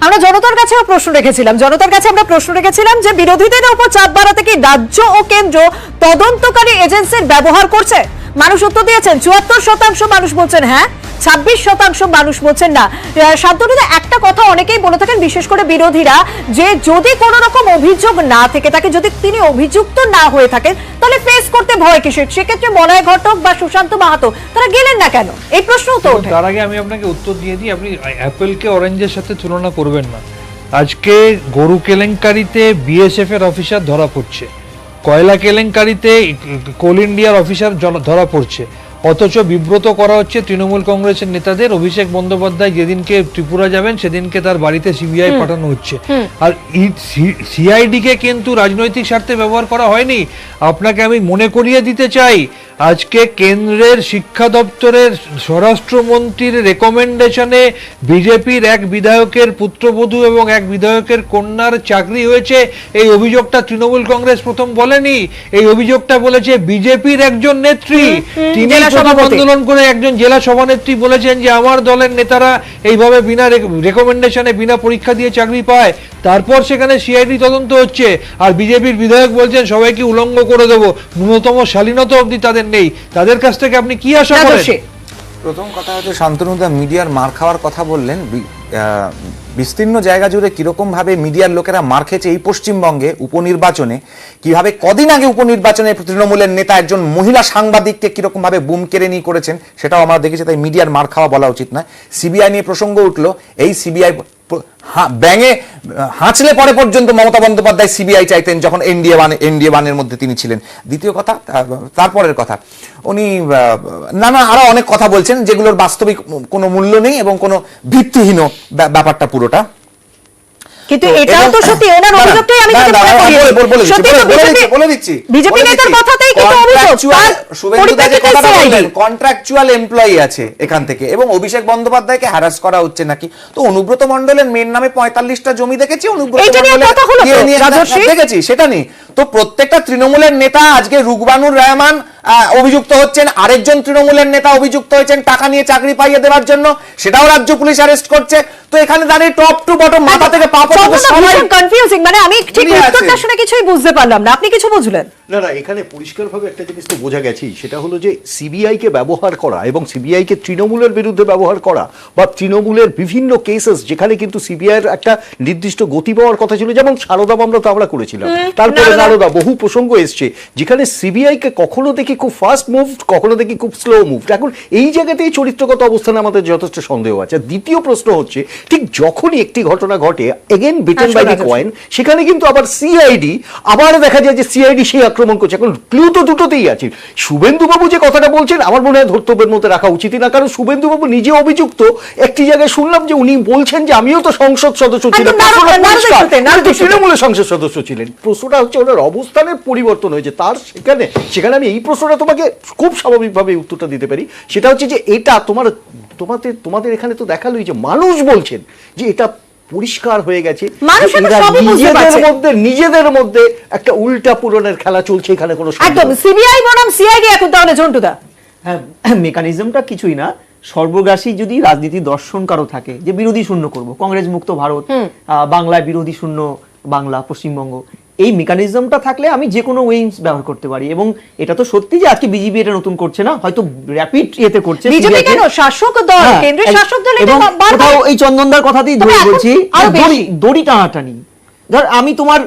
আমরা জনতার কাছে প্রশ্ন রেখেছিলাম যে বিরোধীদের উপর চাপ বাড়াতে কি রাজ্য ও কেন্দ্র তদন্তকারী এজেন্সির ব্যবহার করছে? মানুষ উত্তর দিয়েছেন, 74% মানুষ বলছেন হ্যাঁ, 26% মানুষ বলছেন না। শান্তনুদা, একটা কথা অনেকেই বলে থাকেন, বিশেষ করে বিরোধীরা, যে যদি কোনো রকম অভিযোগ না থেকে থাকে, যদি তিনি অভিযুক্ত না হয়ে থাকেন, তাহলে ফেস করতে ভয় কিসের? সেক্ষেত্রে মলয় ঘটক বা সুশান্ত মাহাতো তারা গেলেন না কেন? এই প্রশ্নও তো ওঠে। তার আগে আমি আপনাকে উত্তর দিয়ে দিই, আপনি অ্যাপেলকে অরেঞ্জের সাথে তুলনা করবেন না। আজকে গরু কেলেঙ্কারিতে বিএসএফ এর অফিসার ধরা পড়ছে, কয়লা কেলেঙ্কারিতে কোল ইন্ডিয়ার অফিসার ধরা পড়ছে, অথচ বিব্রত করা হচ্ছে তৃণমূল কংগ্রেসের নেতাদের। অভিষেক বন্দ্যোপাধ্যায় যেদিনকে ত্রিপুরা যাবেন সেদিনকে তার বাড়িতে সিবিআই পাঠানো হচ্ছে। আর সিআইডি কে কিন্তু রাজনৈতিক স্বার্থে ব্যবহার করা হয়নি। আপনাকে আমি মনে করিয়ে দিতে চাই, আজকে কেন্দ্রের শিক্ষা দপ্তরের স্বরাষ্ট্রমন্ত্রীর রেকমেন্ডেশনে বিজেপির এক বিধায়কের পুত্রবধূ এবং এক বিধায়কের কন্যার চাকরি হয়েছে। এই অভিযোগটা তৃণমূল কংগ্রেস প্রথম বলেনি, এই অভিযোগটা বলেছে বিজেপির একজন নেত্রী। তিনি আন্দোলন করে একজন জেলা সভানেত্রী বলেছেন যে আমার দলের নেতারা এইভাবে বিনা রেকমেন্ডেশনে বিনা পরীক্ষা দিয়ে চাকরি পায়। তারপর সেখানে সিআইডি তদন্ত হচ্ছে, আর বিজেপির বিধায়ক বলছেন সবাইকে উলঙ্গ করে দেবো। ন্যূনতম শালীনতা অবধি তাদের নেই। তাদের কাছ থেকে আপনি কি আশা করেন? প্রথম কথা হচ্ছে শান্তনুদা মিডিয়ার মার খাওয়ার কথা বললেন। বিস্তীর্ণ জায়গা জুড়ে কিরকম ভাবে মিডিয়ার লোকেরা মার খেয়েছে এই পশ্চিমবঙ্গে উপনির্বাচনে, কিভাবে কদিন আগে উপনির্বাচনে তৃণমূলের নেতা একজন মহিলা সাংবাদিককে কিরকম ভাবে বুম কেড়ে নিয়ে করেছেন, সেটাও আমরা দেখেছি। তাই মিডিয়ার মার খাওয়া বলা উচিত নয়। সিবিআই নিয়ে প্রসঙ্গ উঠলো, এই সিবিআই ব্যাঙে হাঁচলে পরে পর্যন্ত মমতা বন্দ্যোপাধ্যায় সিবিআই চাইতেন যখন এনডিএ ওয়ানের মধ্যে তিনি ছিলেন। দ্বিতীয় কথা, তারপরের কথা, উনি নানা আরো অনেক কথা বলছেন যেগুলোর বাস্তবিক কোনো মূল্য নেই এবং কোনো ভিত্তিহীন ব্যাপারটা পুরোটা। কিন্তু এটাও তো সত্যি, ওনার অভিযোগটাই আমি যেটা বলে দিচ্ছি, বিজেপি নেতার কথাতেই কিন্তু অভিযোগ, শুভেন্দুদা যে কথা বললেন কন্ট্রাকচুয়াল এমপ্লয়ি আছে এখান থেকে, এবং অভিষেক বন্দ্যোপাধ্যায়কে হ্যারাস করা হচ্ছে নাকি। তো অনুব্রত মণ্ডলের মেয়ের নামে 45টা জমি দেখেছি, অনুব্রত মণ্ডলের দেখেছি, সেটা নেই। তো প্রত্যেকটা তৃণমূলের নেতা আজকে রুকবানুর রহমান অভিযুক্ত হচ্ছেন, আরেকজন তৃণমূলের নেতা অভিযুক্ত হয়েছেন টাকা নিয়ে চাকরি পাইয়ে দেওয়ার জন্য, সেটাও রাজ্য পুলিশ অ্যারেস্ট করছে। তো এখানে দাঁড়িয়ে টপ টু বটম মাথা থেকে পা পর্যন্ত সবাই কনফিউজিং, মানে আমি ঠিক উত্তরটা শুনে কিছুই বুঝতে পারলাম না। আপনি কিছু বুঝলেন? না না, এখানে পরিষ্কারভাবে একটা জিনিস তো বোঝা গেছেই, সেটা হলো যে সিবিআই কে ব্যবহার করা এবং সিবিআই কে তৃণমূলের বিরুদ্ধে ব্যবহার করা, বা তৃণমূলের বিভিন্ন কেসেস যেখানে কিন্তু সিবিআই এর একটা নির্দিষ্ট গতি পাওয়ার কথা ছিল, যেমন সারদা মামলা তো আমরা করেছিলাম, তারপরে নারদা, বহু প্রসঙ্গ এসছে যেখানে সিবিআই কে কখনো দেখি খুব ফাস্ট মুভ, কখনো দেখি খুব স্লো মুভ। এখন এই জায়গাতেই চরিত্রগত অবস্থানে আমাদের যথেষ্ট সন্দেহ আছে। দ্বিতীয় প্রশ্ন হচ্ছে, ঠিক যখনই একটি ঘটনা ঘটে, again beaten by the coin, সেখানে কিন্তু আবার সিআইডি, আবার দেখা যায় যে সিআইডি সেই আক্রমণ করছে। এখন ক্লু তো দুটোতেই আছে। শুভেন্দুবাবু যে কথাটা বলছেন আমার মনে হয় ধর্তব্যের মধ্যে রাখা উচিতই না, কারণ শুভেন্দুবাবু নিজে অভিযুক্ত। একটি জায়গায় শুনলাম যে উনি বলছেন যে আমিও তো সংসদ সদস্য ছিলাম, তৃণমূলের সংসদ সদস্য ছিলেন। প্রশ্নটা হচ্ছে ওনার অবস্থানের পরিবর্তন হয়েছে তার, সেখানে আমি এই প্রশ্নটা তোমাকে খুব স্বাভাবিকভাবে উত্তরটা দিতে পারি। সেটা হচ্ছে যে এটা তোমাদের এখানে তো দেখালোই যে মানুষ বলছেন যে এটা পরিষ্কার হয়ে গেছে, নিজেদের মধ্যে একটা উল্টা পূরণের খেলা চলছে। এখানে কোনো একদম সিবিআই বনাম সিআইডি এখন তাহলে ঝন্টুদা। হ্যাঁ, মেকানিজমটা কিছুই না, সর্বগ্রাসী যদি রাজনীতি দর্শন কারো থাকে যে বিরোধী শূন্য করব, কংগ্রেস মুক্ত ভারত, বাংলায় বিরোধী শূন্য বাংলা, পশ্চিমবঙ্গ, এই মেকানিজমটা থাকলে আমি যে কোনো ওয়েইস ব্যবহার করতে পারি। এবং এটা তো সত্যি যে আজকে বিজেপি এটা নতুন করছে না, হয়তো র্যাপিড ইয়েতে করছে বিজেপি, কেন শাসক দল, কেন্দ্রের শাসক দল। এবং কোথাও এই চন্দনদার কথাতেই ধরে বলছি, দড়ি টানাটানি। ধর আমি তোমার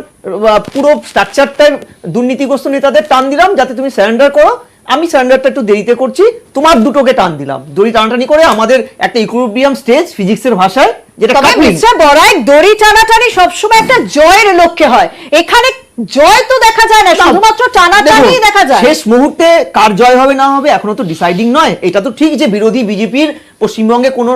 পুরো স্ট্রাকচারটার দুর্নীতিগ্রস্ত নেতাদের টান দিলাম যাতে তুমি সারেন্ডার করো, আমি সারেন্ডারটা একটু দেরিতে করছি, তোমার দুটোকে টান দিলাম, দড়ি টানাটানি করে আমাদের একটা ইকুইলিব্রিয়াম স্টেজ ফিজিক্সের ভাষায়, যেটা দড়ি টানাটানি সবসময় একটা জয়ের লক্ষ্যে হয়। এখানে জয় তো দেখা যায় না, শুধুমাত্র টানাটানি দেখা যায়। শেষ মুহূর্তে কার জয় হবে না হবে এখনো তো ডিসাইডিং নয়। এটা তো ঠিক যে বিরোধী বিজেপির পশ্চিমবঙ্গে কোনো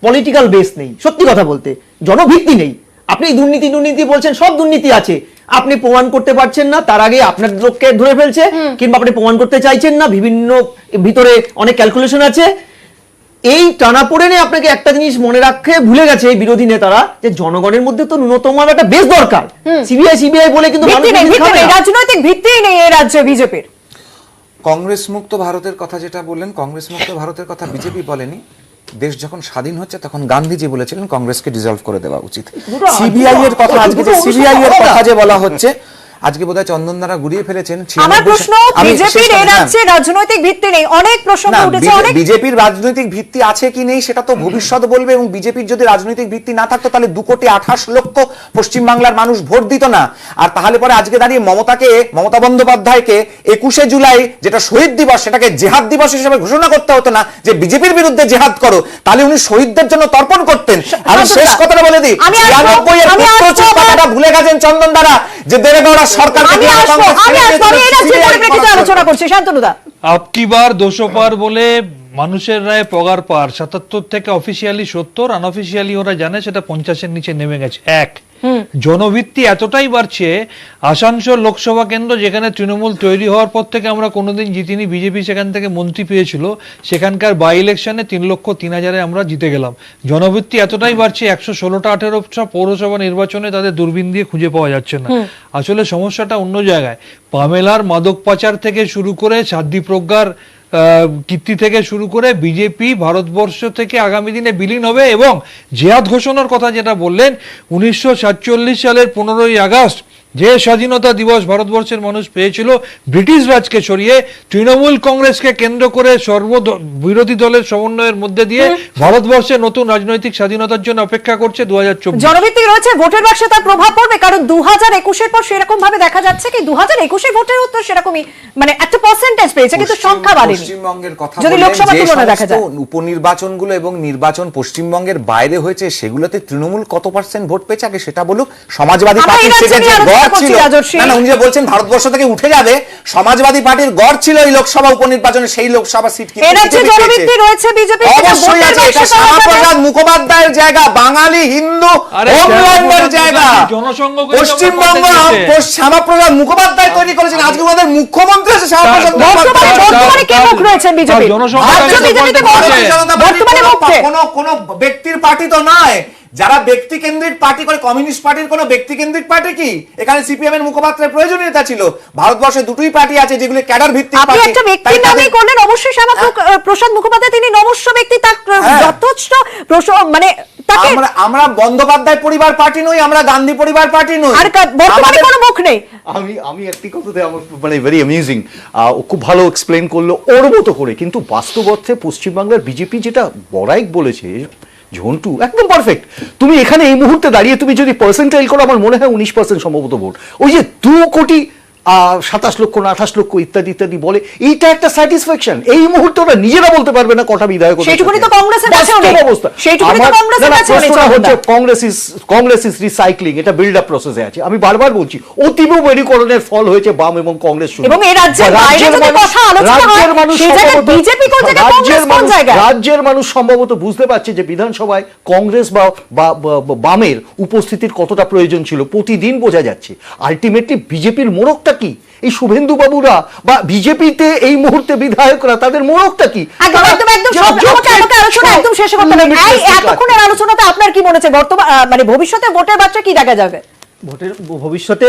পলিটিক্যাল বেস নেই, সত্যি কথা বলতে জনভিত্তি নেই। আপনি দুর্নীতি বলছেন, সব দুর্নীতি আছে, আপনি প্রমাণ করতে পারছেন না, তার আগে আপনার লোককে ধরে ফেলছে, কিংবা আপনি প্রমাণ করতে চাইছেন না, বিভিন্ন ভিতরে অনেক ক্যালকুলেশন আছে। এই টানাপোড়েনে আপনাকে একটা জিনিস মনে রাখতে ভুলে গেছে এই বিরোধী নেতারা, যে জনগণের মধ্যে তো ন্যূনতম একটা বেশ দরকার। সিবিআই বলে কিন্তু রাজনৈতিক ভিত্তিই নেই এই রাজ্যে বিজেপির। কংগ্রেস মুক্ত ভারতের কথা যেটা বললেন, কংগ্রেস মুক্ত ভারতের কথা বিজেপি বলেনি। দেশ যখন স্বাধীন হচ্ছে তখন গান্ধীজি বলেছিলেন কংগ্রেসকে ডিসলভ করে দেওয়া উচিত। সিবিআই এর কথা, আজকে যে সিবিআই এর কথা যে বলা হচ্ছে, আজকে বোধহয় চন্দন দ্বারা ঘুরিয়ে ফেলেছেন। আমার প্রশ্ন, বিজেপির এই রাজ্যে রাজনৈতিক ভিত্তি নেই, অনেক প্রশ্ন উঠেছে। বিজেপির রাজনৈতিক ভিত্তি আছে কি নেই সেটা তো ভবিষ্যৎ বলবে, এবং বিজেপির যদি রাজনৈতিক ভিত্তি না থাকতো তাহলে 2,28,00,000 পশ্চিমবাংলার মানুষ ভোট দিত না। আর তাহলে পরে আজকে দাঁড়িয়ে মমতা বন্দ্যোপাধ্যায়কে 21শে জুলাই যেটা শহীদ দিবস সেটাকে জেহাদ দিবস হিসেবে ঘোষণা করতে হতো না, যে বিজেপির বিরুদ্ধে জেহাদ করো, তাহলে উনি শহীদদের জন্য তর্পণ করতেন। আমি শেষ কথাটা বলে দিই, 96 এর পুত্রচিত কথাটা ভুলে গেছেন চন্দন দ্বারা, যে দেবেগৌড়া সরকার আলোচনা করছি। শান্তনুদা, আপকি বার 200 পার বলে মানুষের রায় পগার পার, 77 থেকে অফিসিয়ালি 70, আনঅফিসিয়ালি ওরা জানে সেটা 50-এর নিচে নেমে গেছে। জনভিত্তি এতটাই বাড়ছে, আসানসোল লোকসভা কেন্দ্র যেখানে তৃণমূল তৈরি হওয়ার পর থেকে আমরা কোনোদিন জিতিনি, বিজেপি সেখান থেকে মন্ত্রী পেয়েছিল, সেখানকার বাই ইলেকশনে 3,03,000-এ আমরা জিতে গেলাম। জনভিত্তি এতটাই বাড়ছে, 116টা 18টা পৌরসভা নির্বাচনে তাদের দূরবীন দিয়ে খুঁজে পাওয়া যাচ্ছে না। আসলে সমস্যাটা অন্য জায়গায়। পামেলার মাদক পাচার থেকে শুরু করে সাধ্বী প্রজ্ঞার কীর্তি থেকে শুরু করে বিজেপি ভারতবর্ষ থেকে আগামী দিনে বিলীন হবে। এবং জেহাদ ঘোষণার কথা যেটা বললেন, 1947 সালের 15ই আগস্ট যে স্বাধীনতা দিবস ভারতবর্ষের মানুষ পেয়েছিল ব্রিটিশ রাজকে সরিয়ে তৃণমূল কংগ্রেসকে কেন্দ্র করে বিরোধী দলের সমন্বয়ের মধ্যে দিয়ে ভারতবর্ষের নতুন রাজনৈতিক স্বাধীনতার জন্য অপেক্ষা করছে 2024। জনভিত্তি রয়েছে, ভোটের বাক্সে তার প্রভাব পড়বে, কারণ 2021-এর পর সেরকম ভাবে দেখা যাচ্ছে কি 2021-এর ভোটের উত্তর সেরকমই, মানে একটা পার্সেন্টেজ পেয়েছে কিন্তু সংখ্যা বাড়েনি। পশ্চিমবঙ্গের কথা যদি লোকসভা তুলনা দেখা যায়, উপনির্বাচনগুলো এবং নির্বাচন পশ্চিমবঙ্গের বাইরে হয়েছে, সেগুলোতে তৃণমূল কত পার্সেন্ট ভোট পেয়েছে আগে সেটা বলুক। সমাজবাদী পার্টির সেটা যে গড় ছিল, না উনি যে বলছেন ভারতবর্ষ থেকে উঠে যাবে, সমাজবাদী পার্টির গড় ছিল এই লোকসভা উপনির্বাচনে, সেই লোকসভা সিট কি জনভিত্তি রয়েছে বিজেপি অবশ্যই আছে। এটা শ্যামাপ্রসাদ মুখোপাধ্যায়ের জায়গা, বাঙালি হিন্দু হোমল্যান্ডের জায়গা, পশ্চিমবঙ্গ শ্যামাপ্রসাদ মুখোপাধ্যায় তৈরি করেছেন। আজকে আমাদের মুখ্যমন্ত্রী আছে শ্যামাপ্রসাদ মুখোপাধ্যায়। বর্তমানে কে মুখ রয়েছেন বিজেপি? কোন ব্যক্তির পার্টি তো নয়, যারা ব্যক্তি কেন্দ্রিক পার্টি করে, কমিউনিস্ট পার্টির কোন ব্যক্তি কেন্দ্রিক পার্টি কি? এখানে সিপিএম এর মুখপাত্রের প্রয়োজনীয়তা ছিল। ভারতবর্ষে দুটোই পার্টি আছে যেগুলো ক্যাডার ভিত্তিক পার্টি। আপনি একটা ব্যক্তির নামই করলেন, অবশ্যই শ্যামাপ্রসাদ মুখোপাধ্যায় তিনি নমস্য ব্যক্তি, তার যথেষ্ট মানে তাকে আমরা বন্দ্যোপাধ্যায় পরিবার পার্টি নই, আমরা গান্ধী পরিবার পার্টি নই, আর বর্তমানে কোনো মুখ নেই। আমি একটি কথাতে আমার মানে ভেরি অ্যামেজিং, ও খুব ভালো এক্সপ্লেন করলো ওর মতো করে, কিন্তু বাস্তব অর্থে পশ্চিমবাংলার বিজেপি যেটা বড়াইক বলেছে ঝন্টু একদম পারফেক্ট। তুমি এখানে এই মুহূর্তে দাঁড়িয়ে তুমি যদি পার্সেন্টাইল করো, আমার মনে হয় 19% সম্ভবত ভোট, ওই যে 2,27,00,000 না 28,00,000 ইত্যাদি ইত্যাদি বলে, এইটা একটা স্যাটিসফ্যাকশন। এই মুহূর্তে ওরা নিজেরা বলতে পারবে না কটা বিধায়ক। সেইটুকুনি তো কংগ্রেসের কাছে অবস্থা। কংগ্রেস ইজ রিসাইক্লিং, এটা বিল্ড আপ প্রসেসে আছে। আমি বারবার বলছি অতীব মেরুকরণের ফল হয়েছে বাম এবং কংগ্রেস। এবং এই রাজ্যের মানুষ সম্ভবত বুঝতে পারছে যে বিধানসভায় কংগ্রেস বা বামের উপস্থিতির কতটা প্রয়োজন ছিল, প্রতিদিন বোঝা যাচ্ছে। আলটিমেটলি বিজেপির মোড়কটা কি? এই শুভেন্দু বাবুরা বা বিজেপিতে এই মুহূর্তে বিধায়করা, তাদের মোড়কটা কি? এতক্ষণের আলোচনাতে আপনার কি মনে হচ্ছে বর্তমান মানে ভবিষ্যতে ভোটের বাচ্চা কি দেখা যাবে? ভোটের ভবিষ্যতে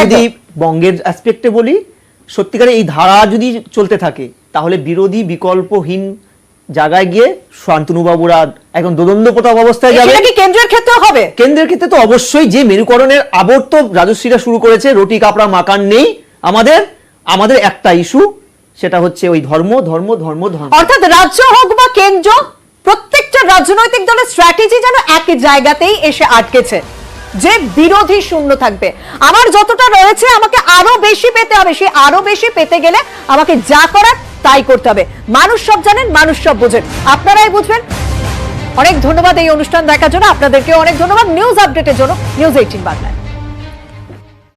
যদি বঙ্গের অ্যাসপেক্টে বলি, সত্যিকারে এই ধারা যদি চলতে থাকে তাহলে বিরোধী বিকল্পহীন জায়গায় গিয়ে শান্তনু বাবুরা একদম দোদণ্ডপ্রতাপ অবস্থায় যাবে। এটা কি কেন্দ্রের ক্ষেত্রে হবে? কেন্দ্রের ক্ষেত্রে তো অবশ্যই, যে মেরুকরণের আবর্ত রাজশ্রীরা শুরু করেছে, রুটি কাপড়া মাকান নেই। আমাদের একটা ইস্যু, সেটা হচ্ছে ওই ধর্ম ধর্ম ধর্ম ধর্ম। অর্থাৎ রাজ্য হোক বা কেন্দ্র, প্রত্যেকটা রাজনৈতিক দলের স্ট্র্যাটেজি যেন এক জায়গাতেই এসে আটকেছে, যে বিরোধী শূন্য থাকবে। আমার যতটা রয়েছে আমাকে আরো বেশি পেতে হবে, সে আরো বেশি পেতে গেলে আমাকে যা করার তাই করতে হবে। মানুষ সব জানেন, মানুষ সব বোঝেন, আপনারাই বুঝবেন। অনেক ধন্যবাদ এই অনুষ্ঠান দেখার জন্য, আপনাদেরকে অনেক ধন্যবাদ। নিউজ আপডেটের জন্য নিউজ 18 বাংলায়।